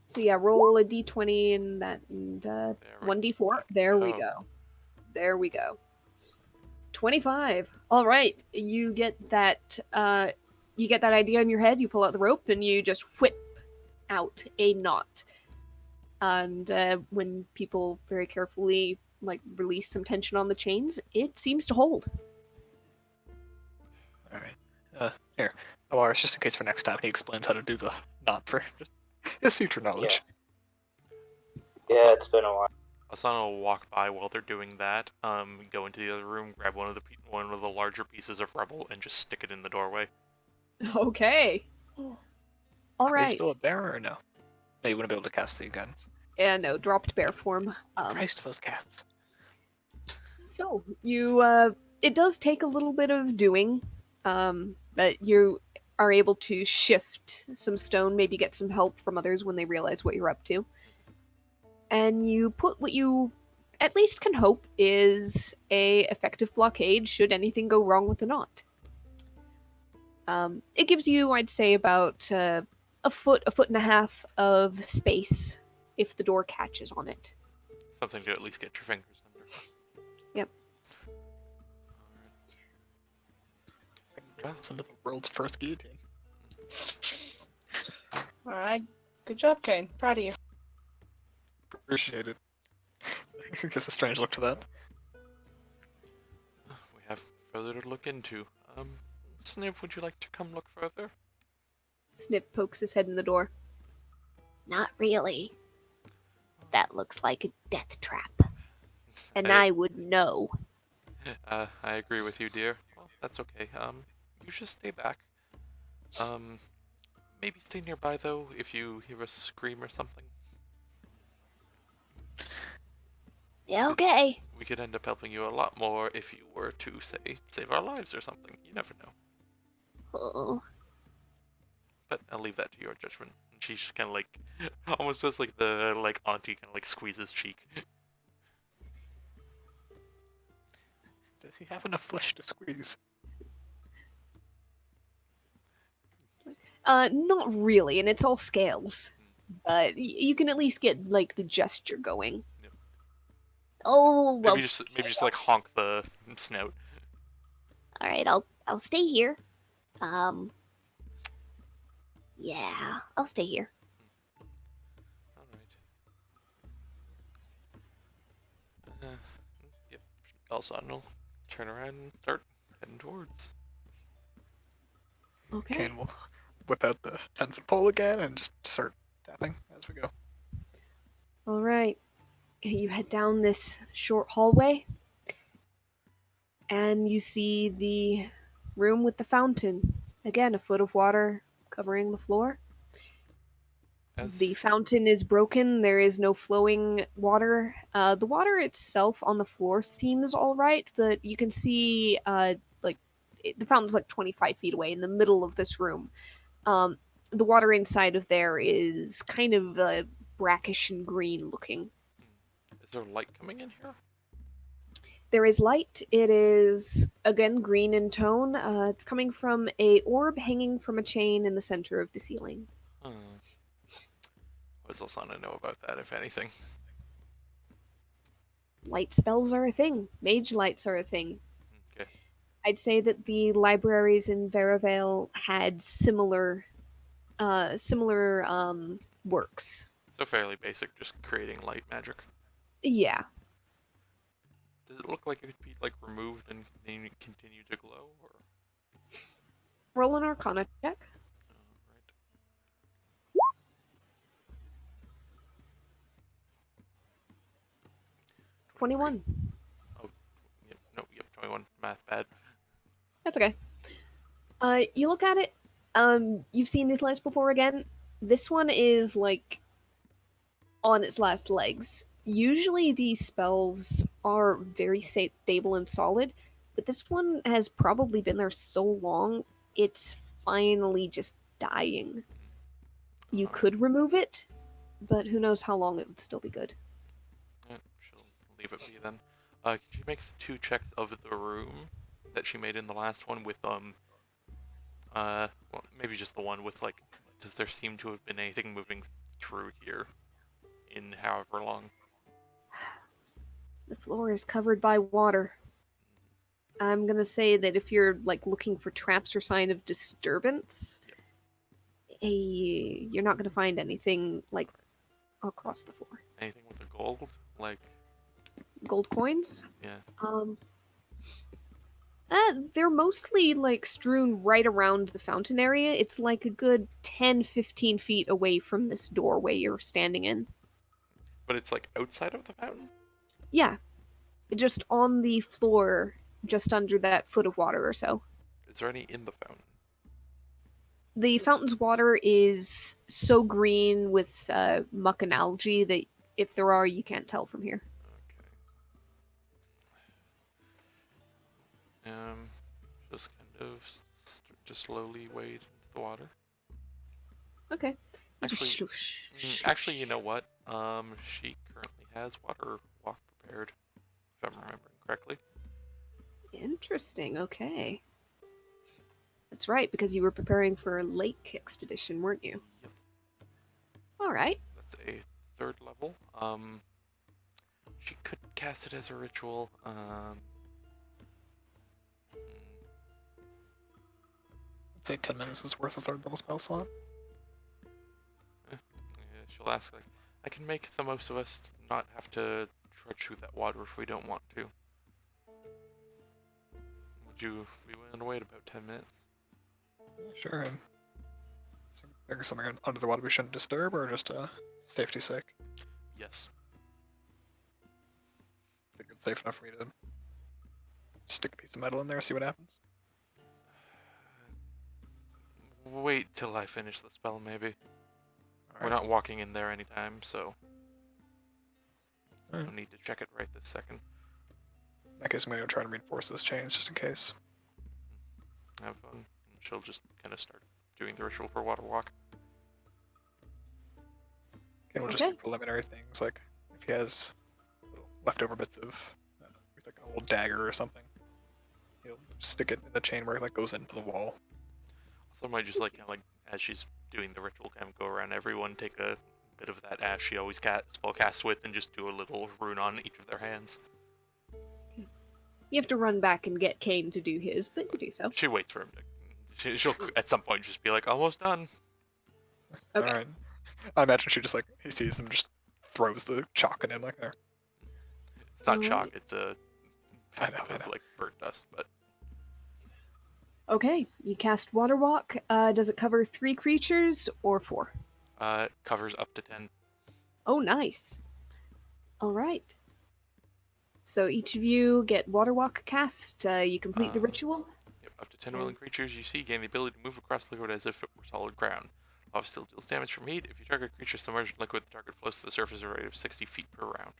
So yeah, roll a d20 and that, and There we 1d4. There we go. go. There we go. 25. All right. You get that. You get that idea in your head. You pull out the rope and you just whip out a knot. And when people very carefully like release some tension on the chains, it seems to hold. Alright. Here. Alaris, just in case for next time, he explains how to do the knot for just his future knowledge. Yeah, it's been a while. Asana will walk by while they're doing that, go into the other room, grab one of the larger pieces of rubble, and just stick it in the doorway. Okay. Oh. All Are you right. still a bear or no? No, you wouldn't be able to cast the guns. Yeah, no, dropped bear form. Christ, those cats. So you, it does take a little bit of doing, but you are able to shift some stone, maybe get some help from others when they realize what you're up to. and you put what you at least can hope is a effective blockade should anything go wrong with the knot. It gives you, I'd say, about a foot and a half of space if the door catches on it. Something to at least get your fingers under. Yep. Congrats into the world's first guillotine. All right. Good job, Kane. Proud of you. Appreciate it. Gives a strange look to that. We have further to look into. Sniv, would you like to come look further? Snip pokes his head in the door. Not really. That looks like a death trap. And I- I would know. I agree with you, dear. Well, that's okay. You just stay back. Maybe stay nearby though if you hear a scream or something. Yeah, okay. We could end up helping you a lot more if you were to, say, save our lives or something. You never know. Oh. But I'll leave that to your judgment. And she's just kind of like, almost just like the auntie kind of like squeezes cheek. Does he have enough flesh to squeeze? Not really, and it's all scales. But you can at least get, like, the gesture going. Oh, well. Maybe just like honk the snout. All right, I'll stay here. Yeah, I'll stay here. All right. Yep. Elson will turn around and start heading towards. Okay. Kane will whip out the 10-foot pole again and just start tapping as we go. All right. You head down this short hallway, and you see the room with the fountain. Again, a foot of water covering the floor. The fountain is broken. There is no flowing water. The water itself on the floor seems all right, but you can see, the fountain's like 25 feet away in the middle of this room. The water inside of there is kind of brackish and green looking. Is there light coming in here? There is light. It is, again, green in tone. It's coming from a orb hanging from a chain in the center of the ceiling. What does Osana know about that, if anything? Light spells are a thing. Mage lights are a thing. Okay. I'd say that the libraries in Veravale had similar works. So fairly basic, just creating light magic. Yeah. Does it look like it could be like removed and continue to glow, or? Roll an Arcana check. Right. 21. Oh, yep. No, yep. 21. Math bad. That's okay. You look at it. You've seen these lights before again. This one is like on its last legs. Usually these spells are very stable and solid, but this one has probably been there so long, it's finally just dying. You could remove it, but who knows how long it would still be good. Yeah, she'll leave it be then. Could you make the 2 checks of the room that she made in the last one with well, maybe just the one with like, does there seem to have been anything moving through here in however long? The floor is covered by water. I'm gonna say that if you're like looking for traps or sign of disturbance, you're not gonna find anything like across the floor. Anything with the gold? Like, Gold coins? yeah. They're mostly like strewn right around the fountain area. It's like a good 10-15 feet away from this doorway you're standing in. But it's like outside of the fountain? Yeah. Just on the floor, just under that foot of water or so. Is there any in the fountain? The fountain's water is so green with muck and algae that if there are, you can't tell from here. Okay. Just kind of just slowly wade into the water. Okay. Actually, actually, you know what? She currently has water walk prepared, if I'm remembering correctly. Interesting. Okay. That's right, because you were preparing for a lake expedition, weren't you? Yep. All right. That's a 3rd level. She could cast it as a ritual. I'd say 10 minutes is worth a 3rd level spell slot. Yeah, she'll ask, like, I can make the most of us not have to trudge through that water if we don't want to. Would you be willing to wait about 10 minutes? Sure. And so there's something under the water we shouldn't disturb, or just safety's sake? Yes. I think it's safe enough for me to stick a piece of metal in there, see what happens. Wait till I finish the spell, maybe. We're Alright. not walking in there anytime, so Alright. no need to check it right this second. In that case, I'm gonna try and reinforce those chains just in case. Have fun. And she'll just kind of start doing the ritual for water walk. Okay, we'll just do Okay. preliminary things, like if he has little leftover bits of, like an old dagger or something, he'll stick it in the chain where it like goes into the wall. Also, might just like, as she's doing the ritual, kind of go around everyone, take a bit of that ash she always spell casts with, and just do a little rune on each of their hands. You have to run back and get Kane to do his, but you do so. She waits for him to. She'll at some point just be like, almost done. Okay. Alright. I imagine she just like, he sees them, just throws the chalk in him like there. It's not Alright. chalk, it's a I know, I know. like burnt dust, but Okay, you cast Water Walk. Does it cover 3 creatures or 4? it covers up to 10. Oh, nice. All right. So each of you get Water Walk cast. You complete the ritual. Yep, up to 10 willing creatures you see gain the ability to move across liquid as if it were solid ground. Lava still deals damage from heat. If you target a creature submerged in liquid, the target floats to the surface at a rate of 60 feet per round.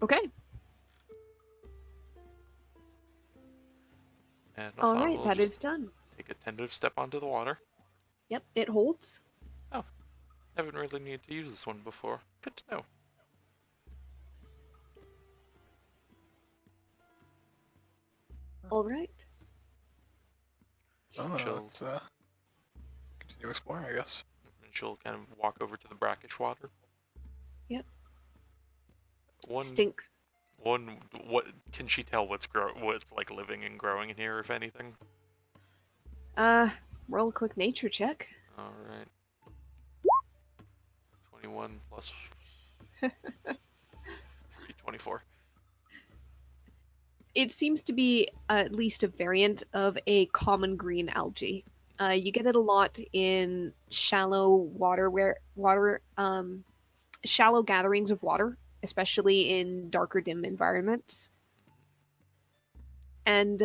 Okay. And All Asana right, will that just is done. take a tentative step onto the water. Yep, it holds. Haven't really needed to use this one before. Good to know. All right. Oh, She'll- let's continue exploring, I guess. And she'll kind of walk over to the brackish water. Yep. One, Stinks. what can she tell what's like living and growing in here, if anything? Roll a quick nature check. All right. 21 plus 24. It seems to be at least a variant of a common green algae. You get it a lot in shallow shallow gatherings of water, especially in darker, dim environments. And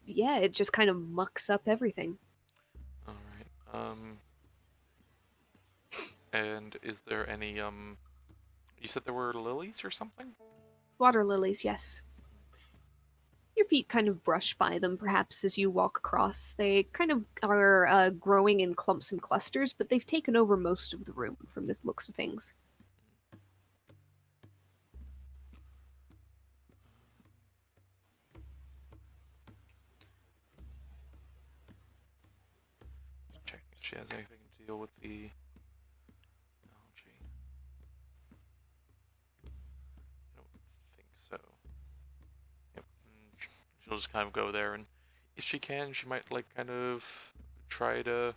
yeah, it just kind of mucks up everything. All right. And is there any You said there were lilies or something? Water lilies, yes. Your feet kind of brush by them, perhaps, as you walk across. They kind of are growing in clumps and clusters, but they've taken over most of the room from the looks of things. Checking if she has anything to deal with the algae. I don't think so. Yep. She'll just kind of go there, and if she can, she might like kind of try to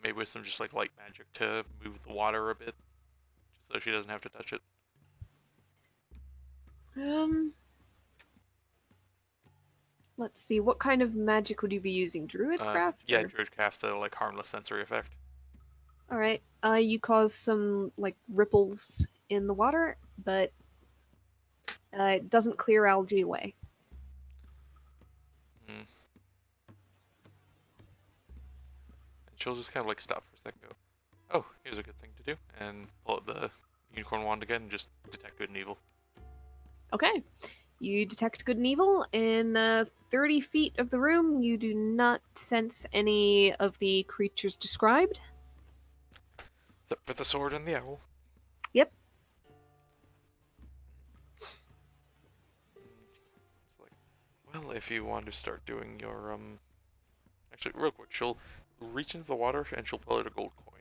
maybe with some just like light magic to move the water a bit, just so she doesn't have to touch it. Let's see, what kind of magic would you be using? Druidcraft? Yeah, or- Druidcraft, the like harmless sensory effect. All right. You cause some like ripples in the water, but it doesn't clear algae away. And she'll just kind of like stop for a second, go, oh, here's a good thing to do, and pull out the unicorn wand again and just detect good and evil. Okay. You detect good and evil. In 30 feet of the room, you do not sense any of the creatures described. Except for the sword and the owl. Yep. It's like, well, if you want to start doing your actually, real quick, she'll reach into the water and she'll pull out a gold coin,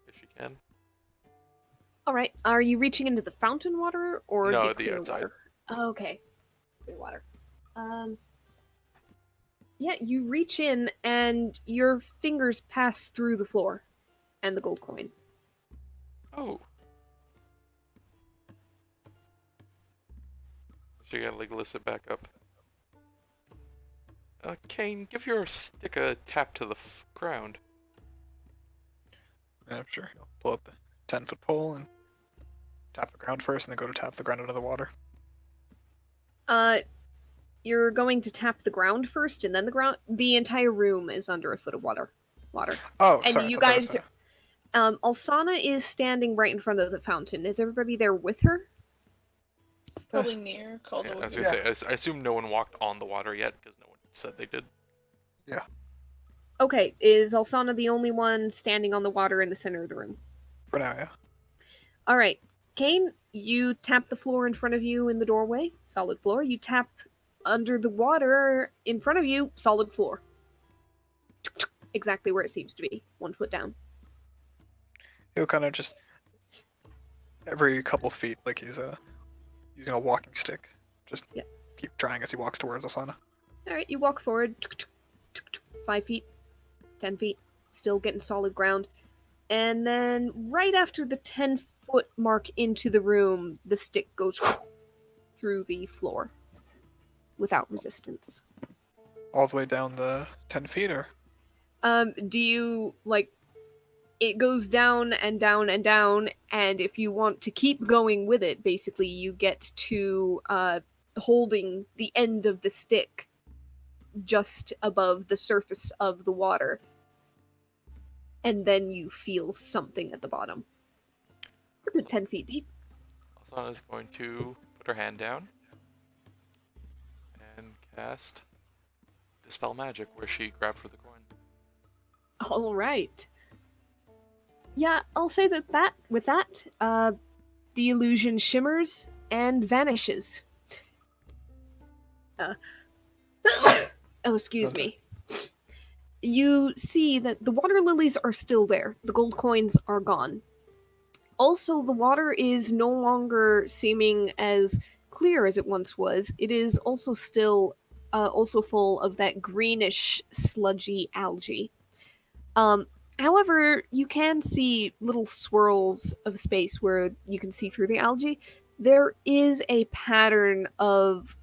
if she can. All right. Are you reaching into the fountain water or No, the the clear outside. water? Oh, okay. Clear water. Yeah, you reach in and your fingers pass through the floor and the gold coin. Oh. She gotta like lift it back up. Kane, give your stick a tap to the ground. Yeah, sure. I'll pull out the 10-foot pole and tap the ground first, and then go to tap the ground under the water. You're going to tap the ground first and then the ground. The entire room is under a foot of water. Oh, And sorry. I you thought that guys, was, Alsana is standing right in front of the fountain. Is everybody there with her? Probably near Yeah, Calder. I was gonna say, I assume no one walked on the water yet because no one said they did. Okay, is Alsana the only one standing on the water in the center of the room? for now, yeah. All right, Kane, you tap the floor in front of you in the doorway, solid floor. You tap under the water in front of you, solid floor. Exactly where it seems to be, 1 foot down. He'll kind of just every couple feet, like he's using a walking stick. Just Yeah. keep trying as he walks towards Asana. All right, you walk forward, 5 feet, 10 feet, still getting solid ground. And then right after the 10-foot mark into the room, the stick goes through the floor without resistance. All the way down the 10 feet, or Do you, like, it goes down and down and down, and if you want to keep going with it, basically, you get to holding the end of the stick just above the surface of the water. And then you feel something at the bottom. It's a good 10 feet deep. Asana's going to put her hand down and cast Dispel Magic, where she grabbed for the coin. All right. Yeah, I'll say that with that, the illusion shimmers and vanishes. Oh, excuse me. You see that the water lilies are still there. The gold coins are gone. Also, the water is no longer seeming as clear as it once was. It is also still also full of that greenish, sludgy algae. However, you can see little swirls of space where you can see through the algae. There is a pattern of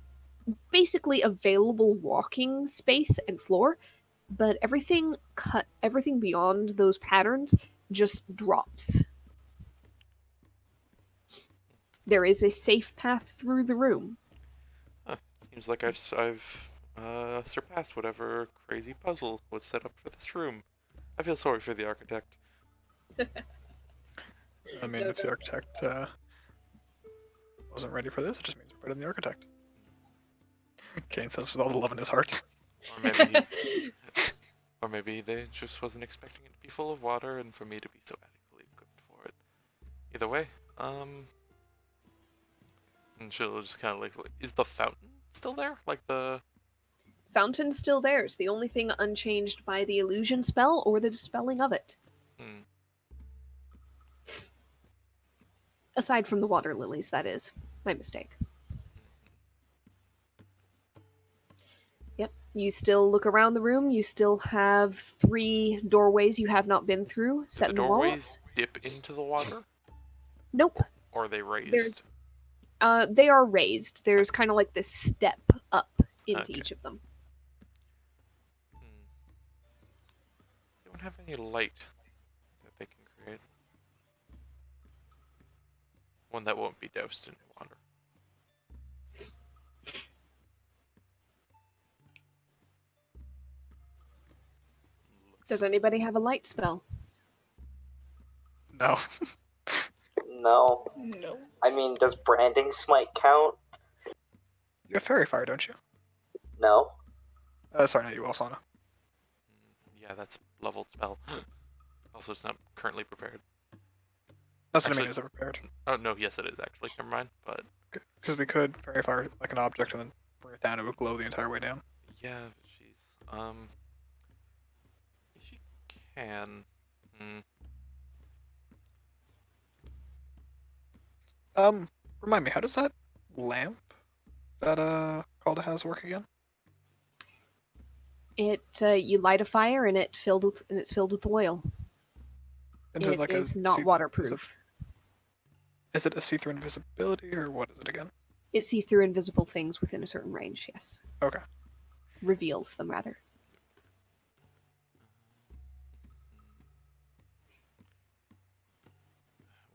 basically available walking space and floor, but everything beyond those patterns just drops. There is a safe path through the room. Seems like I've surpassed whatever crazy puzzle was set up for this room. I feel sorry for the architect. I mean, if the architect wasn't ready for this, it just means we're better than the architect. Kane says with all the love in his heart. Or maybe they just wasn't expecting it to be full of water and for me to be so adequately equipped for it. Either way, and she'll just kind of like, is the fountain still there? Like the Fountain's still there. It's the only thing unchanged by the illusion spell or the dispelling of it. Aside from the water lilies, that is. My mistake. Yep. You still look around the room. You still have 3 doorways you have not been through set in the the doorways walls. dip into the water, Nope. or are they raised? They are raised. There's kind of like this step up into Okay. each of them. They don't have any light that they can create. One that won't be doused in water. Does anybody have a light spell? No. No. No. I mean, does branding smite count? You have fairy fire, don't you? No. Sorry, not you, Alsana. Yeah, that's leveled spell. Also, it's not currently prepared. That's what I Actually- mean. Is it repaired? Oh no, yes it is actually. Never mind. But Because we could very far like an object and then bring it down. It would glow the entire way down. yeah, she's if she can. Hmm. Remind me, how does that lamp that Calda has work again? It you light a fire and it's filled with oil. Is It like is a not see- waterproof. Is it a see-through invisibility or what is it again? It sees through invisible things within a certain range. Yes, Okay. reveals them rather.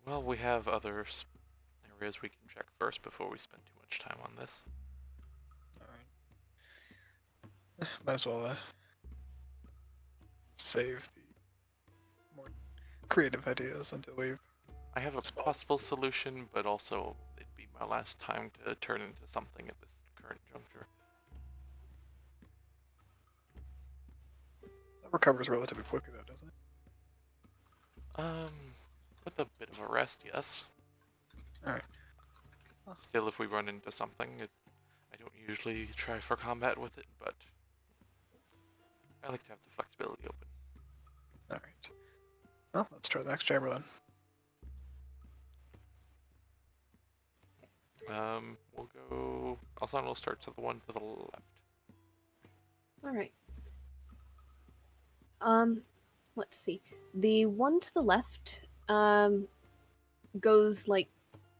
Well, we have other areas we can check first before we spend too much time on this. Alright. Might as well save the more creative ideas until we've. I have a Spot. possible solution, but also it'd be my last time to turn into something at this current juncture. That recovers relatively quickly, though, doesn't it? With a bit of a rest, yes. Alright. Still, if we run into something, I don't usually try for combat with it, but I like to have the flexibility open. Alright. Well, let's try the next chamber then. We'll go. Alsan will start to the one to the left. All right. Let's see. The one to the left goes like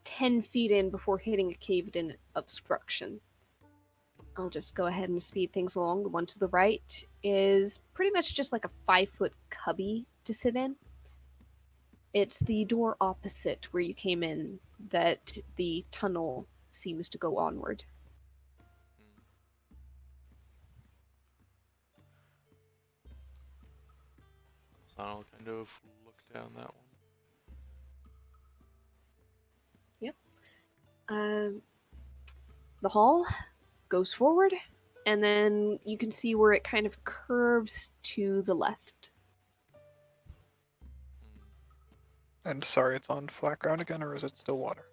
10 feet in before hitting a caved-in obstruction. I'll just go ahead and speed things along. The one to the right is pretty much just like a 5-foot cubby to sit in. It's the door opposite where you came in that the tunnel seems to go onward. So I'll kind of look down that one. The hall goes forward, and then you can see where it kind of curves to the left. And sorry, it's on flat ground again, or is it still water?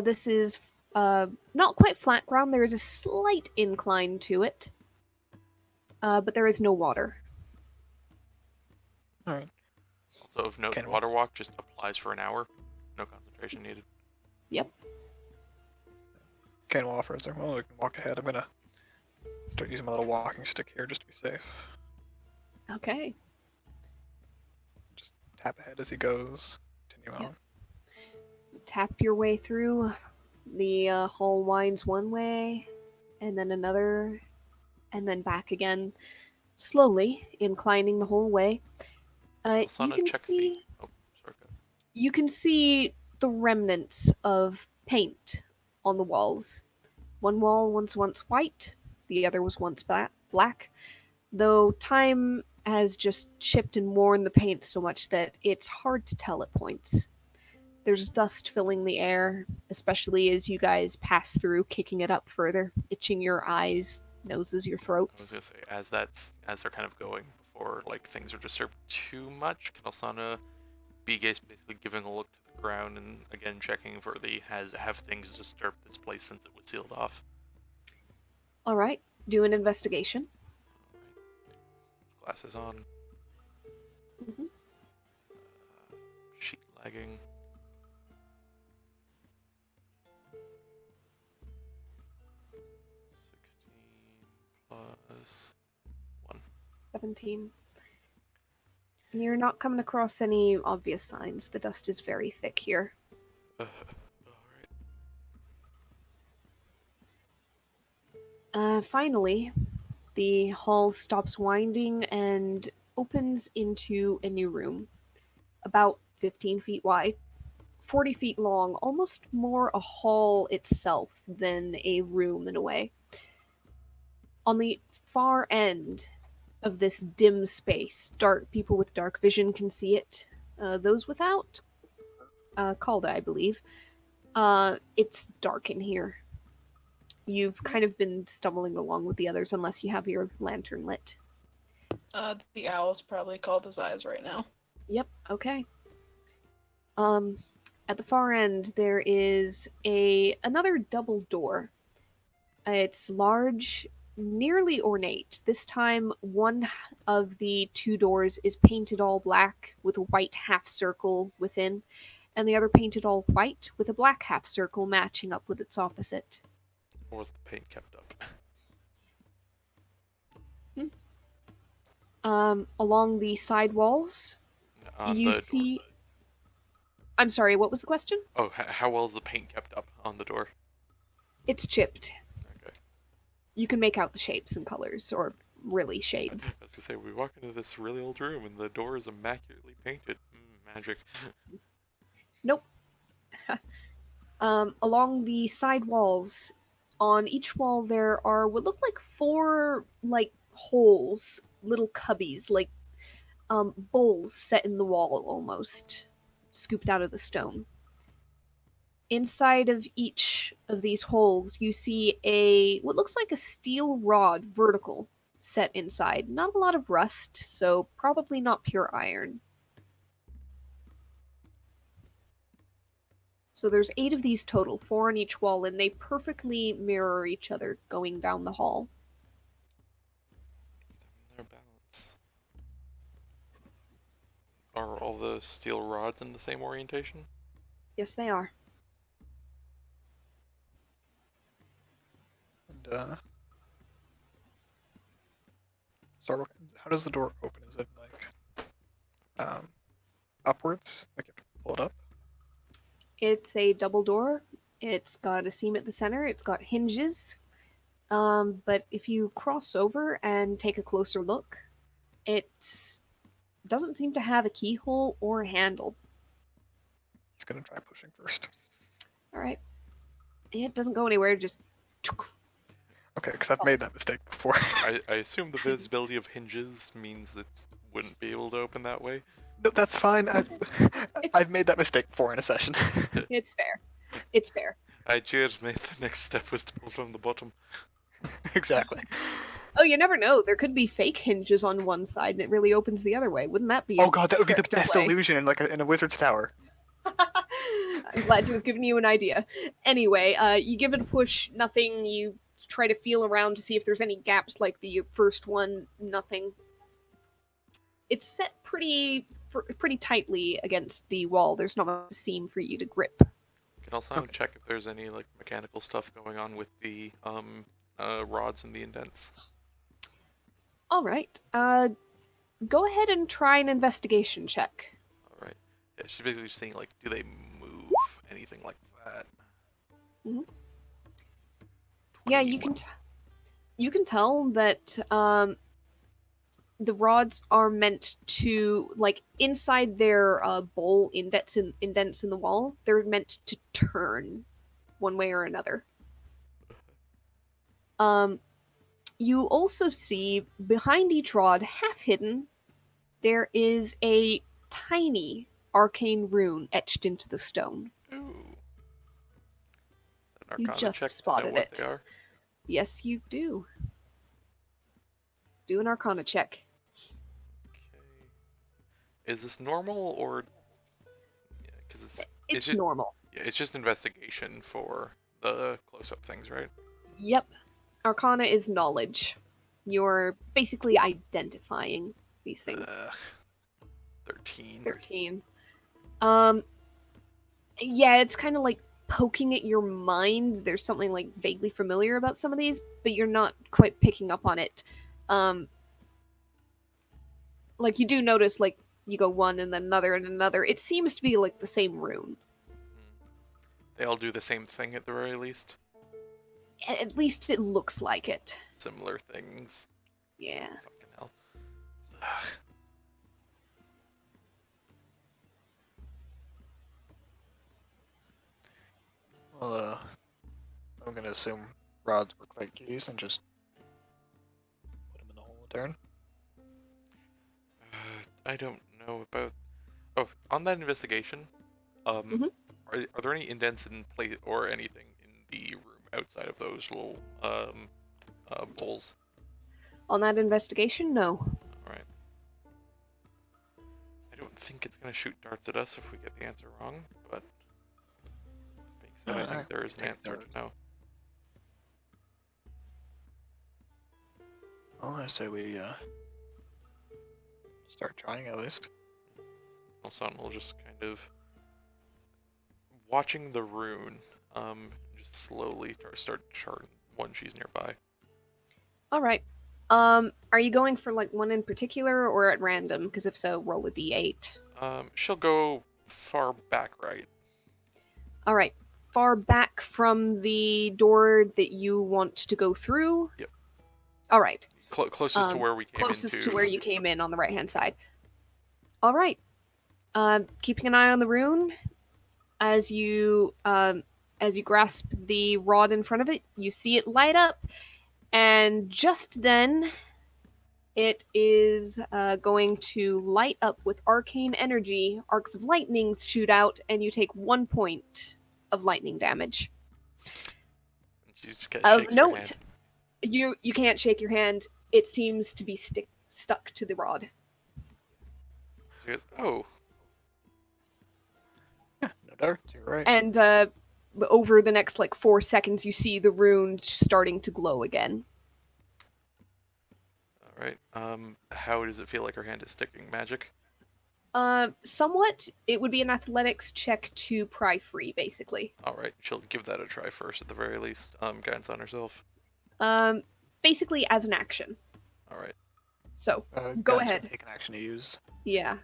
This is not quite flat ground. There is a slight incline to it, but there is no water. Alright. Also of note, Can we- water walk just applies for an hour. No concentration needed. Can we offer us there? Well, we can walk ahead. I'm gonna start using my little walking stick here just to be safe. Okay. Just tap ahead as he goes. Continue on. Tap your way through. The hall winds one way, and then another, and then back again, slowly inclining the whole way. You Alsana, can check see. the. Oh, sorry. Go ahead. You can see the remnants of paint on the walls. One wall was once white, the other was once black, though time has just chipped and worn the paint so much that it's hard to tell at points. There's dust filling the air, especially as you guys pass through, kicking it up further, itching your eyes, noses, your I was throats. gonna say, as they're kind of going before like things are disturbed too much, can Alsana be basically giving a look to the ground and again checking for have things disturbed this place since it was sealed off. All right, do an investigation. Alright. Glasses on. Mhm. Sheet lagging. 1. 17. You're not coming across any obvious signs. The dust is very thick here. Alright. Finally, the hall stops winding and opens into a new room. About 15 feet wide, 40 feet long, almost more a hall itself than a room in a way. On the far end of this dim space, people with dark vision can see it. Those without, Calda, I believe, it's dark in here. You've kind of been stumbling along with the others unless you have your lantern lit. The owl's probably called his eyes right now. Yep, okay. At the far end, there is another double door. It's large, nearly ornate. This time, one of the two doors is painted all black with a white half circle within, and the other painted all white with a black half circle matching up with its opposite. Or was the paint kept up? Along the side walls, On you the see. door. I'm sorry, what was the question? Oh, how well is the paint kept up on the door? It's chipped. Okay. You can make out the shapes and colors, or really I shades. was gonna say, we walk into this really old room and the door is immaculately painted. Magic. Nope. Along the side walls, on each wall there are what look like four holes, little cubbies, bowls set in the wall almost, scooped out of the stone. Inside of each of these holes, you see what looks like a steel rod, vertical, set inside. Not a lot of rust, so probably not pure iron. So there's 8 of these total, 4 on each wall, and they perfectly mirror each other going down the hall. Their balance. Are all the steel rods in the same orientation? Yes, they are. And Starbuck, how does the door open? Is it upwards? Like you have to pull it up? It's a double door. It's got a seam at the center. It's got hinges. But if you cross over and take a closer look, it doesn't seem to have a keyhole or a handle. He's gonna try pushing first. All right. It doesn't go anywhere. Just. Okay, because I've made that mistake before. I assume the visibility of hinges means that wouldn't be able to open that way. No, that's fine. I've made that mistake before in a session. It's fair. It's fair. I just made the next step was to pull from the bottom. Exactly. Oh, you never know. There could be fake hinges on one side, and it really opens the other way. Wouldn't that be? Oh god, that would be the trick to best play? illusion in in a wizard's tower. I'm glad to have given you an idea. Anyway, you give it a push. Nothing. You try to feel around to see if there's any gaps like the first one. Nothing. It's set pretty tightly against the wall. There's not a seam for you to grip. You can also check if there's any like mechanical stuff going on with the rods and the indents. All right. Go ahead and try an investigation check. All right. Yeah, she's basically just saying like, do they move anything like that? Mhm. Yeah, you 21. can. You can tell that the rods are meant to, like, inside their bowl indents in the wall. They're meant to turn one way or another. You also see behind each rod, half hidden, there is a tiny arcane rune etched into the stone. Ooh. Is that an You Arcana just check to know spotted what it. they are? Yes, you do. Do an Arcana check. Okay. Is this normal or? Yeah, because It's just, normal. yeah, it's just investigation for the close-up things, right? Yep. Arcana is knowledge. You're basically identifying these things. 13. 13. Yeah, it's kind of like poking at your mind. There's something like vaguely familiar about some of these, but you're not quite picking up on it. Like you do notice, like you go one and then another and another. It seems to be like the same rune. They all do the same thing at the very least. At least it looks like it. Similar things. Yeah. Fucking hell. Ugh. Well, I'm gonna assume rods work like keys and just put them in the hole and turn. I don't know about. Oh, on that investigation, Mhm. are there any indents in place or anything in the room outside of those little bowls? On that investigation, no. All right. don't think it's going to shoot darts at us if we get the answer wrong, but being said, I think there is an take answer note. to know. Well, I say we start trying at least. Alsan will just kind of watching the rune, just slowly start charting one she's nearby. All right. Are you going for like one in particular or at random? Because if so, roll a d8. She'll go far back right. All right. Far back from the door that you want to go through? Yep. All right. Closest to where we came Closest into. to where you came in on the right-hand side. All right. Keeping an eye on the rune, as you grasp the rod in front of it, you see it light up, and just then, it is going to light up with arcane energy. Arcs of lightning shoot out, and you take 1 point of lightning damage. She just shakes Of her note, hand. you can't shake your hand. It seems to be stuck to the rod. She goes, "Oh, Yeah, no darts. You're right. And over the next like 4 seconds, you see the rune starting to glow again. all right. How does it feel like her hand is sticking magic?" Somewhat. It would be an athletics check to pry free, basically. All right, she'll give that a try first at the very least. Guidance on herself. Basically as an action. All right. So Guns go would ahead. Take an action to use. Yeah.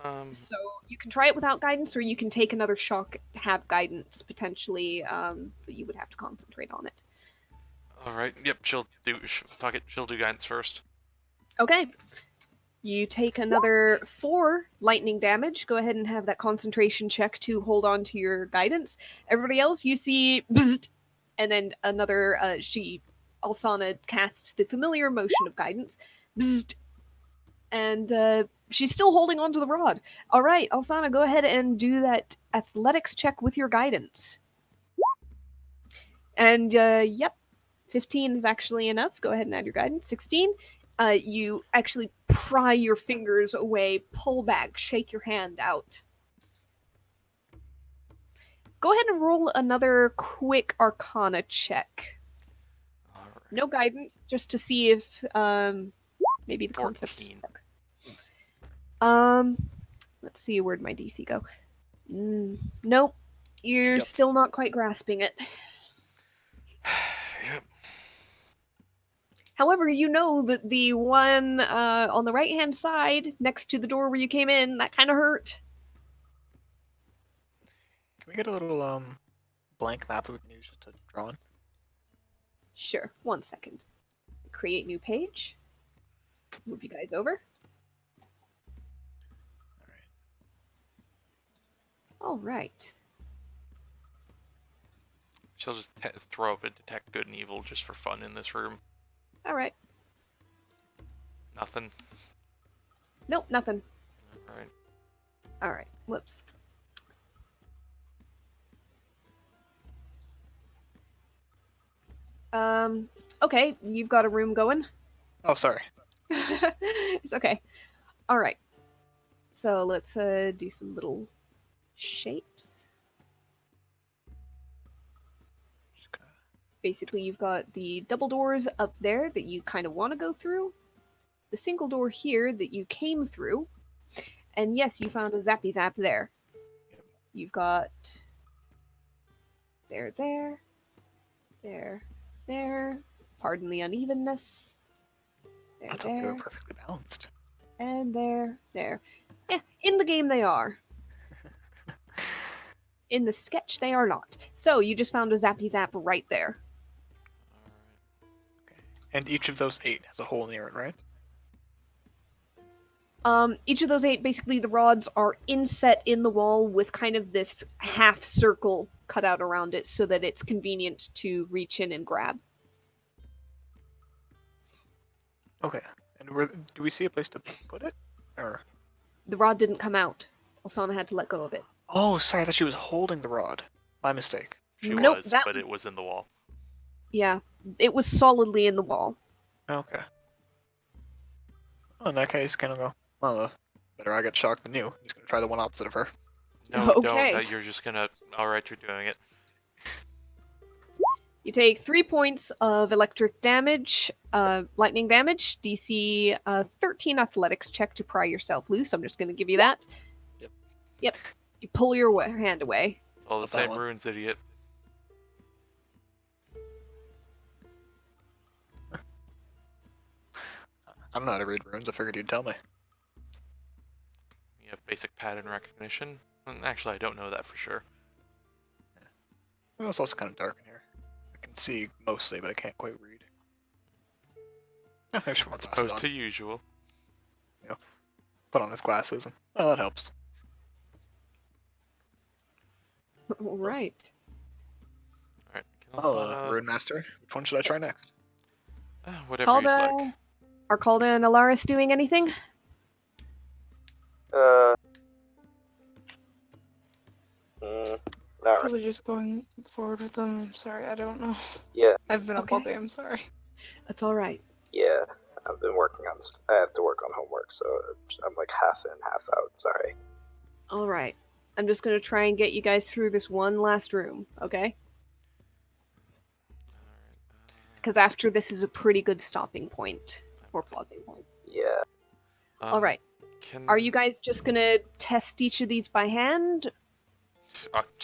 Um, So you can try it without guidance, or you can take another shock, have guidance potentially, but you would have to concentrate on it. all right. Yep. She'll do. Fuck it. She'll do guidance first. Okay. You take another 4 lightning damage. Go ahead and have that concentration check to hold on to your guidance. Everybody else, you see, bzzzt, and then another. Alsana casts the familiar motion of guidance, bzzzt, and she's still holding on to the rod. All right, Alsana, go ahead and do that athletics check with your guidance. And yep, 15 is actually enough. Go ahead and add your guidance. 16. You actually pry your fingers away, pull back, shake your hand out. Go ahead and roll another quick Arcana check. All right. No guidance, just to see if maybe the concept's 14. stuck. Let's see, where'd my DC go? Nope, you're Yep. still not quite grasping it. Yep. However, you know that the one on the right-hand side, next to the door where you came in, that kind of hurt. Can we get a little blank map that we can use to draw on? Sure, 1 second. Create new page. Move you guys over. All right. She'll just throw up a detect good and evil just for fun in this room. All right. Nothing. Nope, nothing. All right. All right. Whoops. Okay, you've got a room going. Oh, sorry. It's okay. All right. So let's do some little shapes. Just gonna- Basically, you've got the double doors up there that you kind of want to go through, the single door here that you came through, and yes, you found a zappy zap there. Yep. You've got there, there. Pardon the unevenness. I thought they were There, perfectly balanced. and there. Yeah, in the game they are. In the sketch, they are not. So you just found a zappy zap right there. All right. And each of those 8 has a hole near it, right? Each of those 8, basically, the rods are inset in the wall with kind of this half circle cut out around it so that it's convenient to reach in and grab. Okay. And do we see a place to put it? Or The rod didn't come out. Alsana had to let go of it. oh, sorry, I thought she was holding the rod. My mistake. She Nope, was, that- but it was in the wall. Yeah, it was solidly in the wall. Okay. Oh, in that case, can I go? Oh, Better I get shocked than you. I'm just gonna try the one opposite of her. No, Okay. don't. You're just gonna. Alright, you're doing it. You take 3 points of electric damage, lightning damage, DC 13 athletics check to pry yourself loose. I'm just going to give you that. Yep. Yep. You pull your hand away. All the Not that same one. runes, idiot. I don't know how to read runes. I figured you'd tell me. You have basic pattern recognition. Actually, I don't know that for sure. Well, it's also kind of dark in here. I can see mostly, but I can't quite read. Yeah, I should put my As glasses opposed on. to usual. Put on his glasses, and well, that helps. All right. Alright, Oh, Rune Master. Which one should I try next? whatever you'd like. Calda, are Calda and Alaris doing anything? Not I really. was just going forward with them. I'm sorry, I don't know. Yeah, I've been up all Okay. day. I'm sorry. That's all right. yeah. I've been working on. I have to work on homework, so I'm like half in, half out. Sorry. All right. I'm just going to try and get you guys through this one last room, okay? Because after this is a pretty good stopping point or pausing point. Yeah. All right. Are you guys just going to test each of these by hand?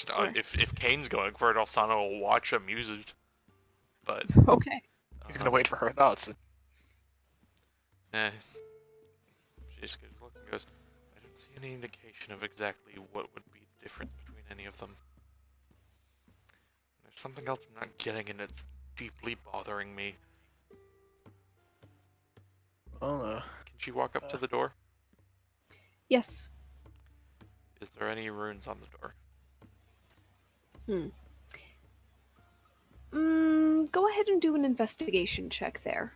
If Kane's going for it, Alsana will watch amused. But Okay. He's gonna wait for her thoughts. She just goes, look and goes, I don't see any indication of exactly what would be the difference between any of them. There's something else I'm not getting, and it's deeply bothering me. Well, Can she walk up to the door? Yes. Is there any runes on the door? Go ahead and do an investigation check there.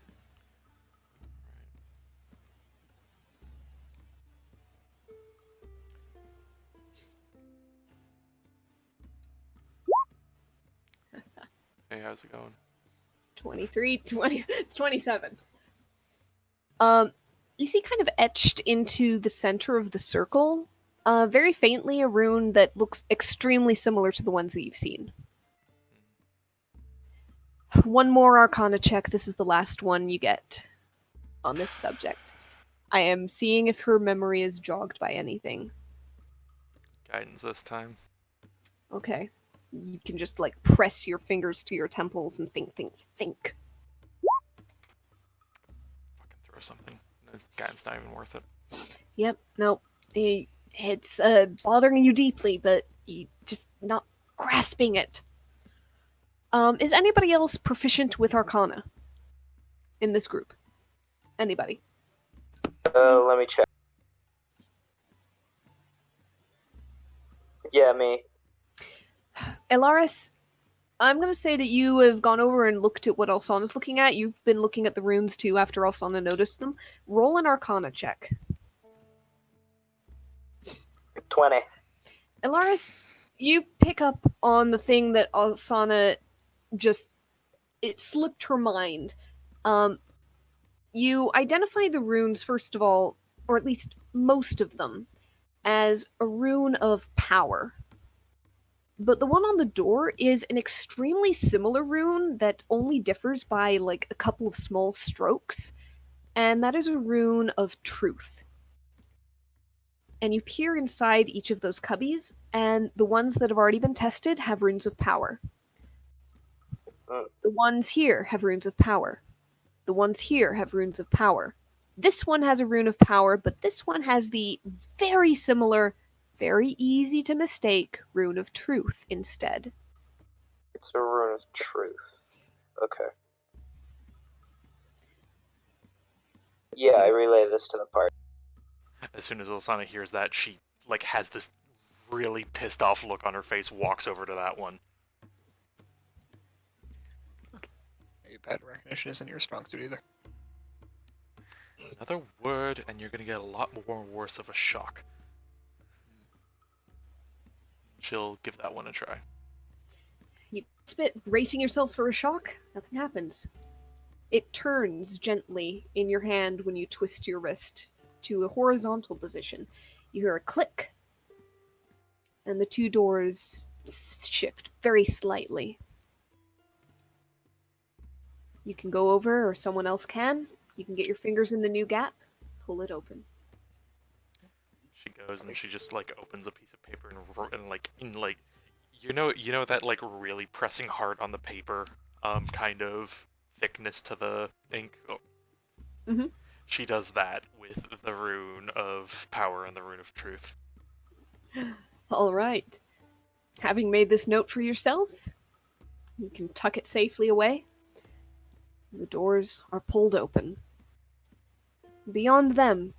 Hey, how's it going? 23, 20, it's 27. You see kind of etched into the center of the circle, very faintly a rune that looks extremely similar to the ones that you've seen. One more Arcana check. This is the last one you get on this subject. I am seeing if her memory is jogged by anything. Guidance this time. Okay. You can just, like, press your fingers to your temples and think. Fucking throw something. This guidance not even worth it. Yep, no. It's bothering you deeply, but you just not grasping it. Is anybody else proficient with Arcana in this group? Anybody? Let me check. Yeah, me. Elaris, I'm going to say that you have gone over and looked at what Alsana's looking at. You've been looking at the runes too after Alsana noticed them. Roll an Arcana check. 20. Elaris, you pick up on the thing that Alsana just... It slipped her mind. You identify the runes, first of all, or at least most of them, as a rune of power. But the one on the door is an extremely similar rune that only differs by, like, a couple of small strokes, and that is a rune of truth. And you peer inside each of those cubbies, and the ones that have already been tested have runes of power. The ones here have runes of power. The ones here have runes of power. This one has a rune of power, but this one has the very similar, very easy to mistake rune of truth instead. It's a rune of truth. Okay. Yeah, I relay this to the party. As soon as Alsana hears that, she like has this really pissed off look on her face, walks over to that one. Maybe pattern recognition isn't your strong suit either. Another word, and you're gonna get a lot more worse of a shock. She'll give that one a try. You spit, bracing yourself for a shock. Nothing happens. It turns gently in your hand when you twist your wrist to a horizontal position. You hear a click, and the two doors shift very slightly. You can go over, or someone else can. You can get your fingers in the new gap, pull it open. She goes and she just like opens a piece of paper and like you know that like really pressing hard on the paper kind of thickness to the ink. Oh. Mhm. She does that with the rune of power and the rune of truth. All right. Having made this note for yourself, you can tuck it safely away. The doors are pulled open. Beyond them,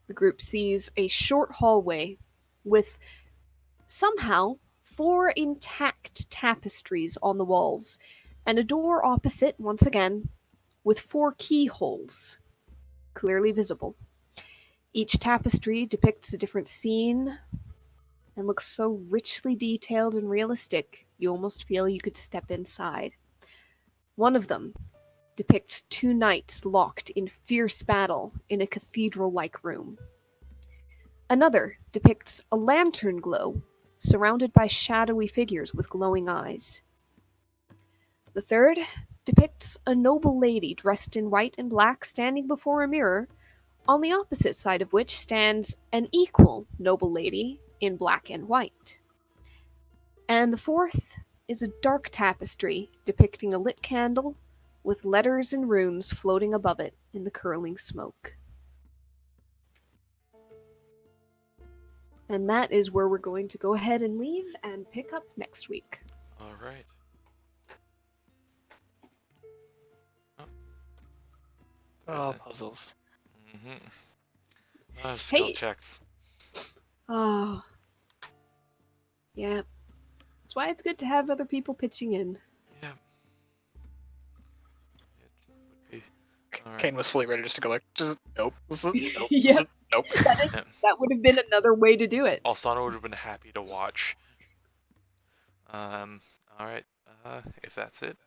the group sees a short hallway with somehow 4 intact tapestries on the walls, and a door opposite, once again, with 4 keyholes, clearly visible. Each tapestry depicts a different scene and looks so richly detailed and realistic, you almost feel you could step inside. One of them depicts 2 knights locked in fierce battle in a cathedral-like room. Another depicts a lantern glow surrounded by shadowy figures with glowing eyes. The third depicts a noble lady dressed in white and black standing before a mirror, on the opposite side of which stands an equal noble lady in black and white. And the fourth is a dark tapestry depicting a lit candle with letters and runes floating above it in the curling smoke. And that is where we're going to go ahead and leave and pick up next week. All right. Oh, puzzles. Skill Hey. checks. Oh. Yeah. That's why it's good to have other people pitching in. Yeah. It would be. All right. Kane was fully ready just to go like, just nope, nope, Yeah. nope. That would have been another way to do it. Alsana would have been happy to watch. All right. If that's it.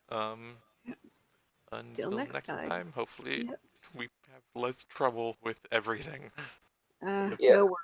Until next time. hopefully Yep. we have less trouble with everything. Yeah. No worries.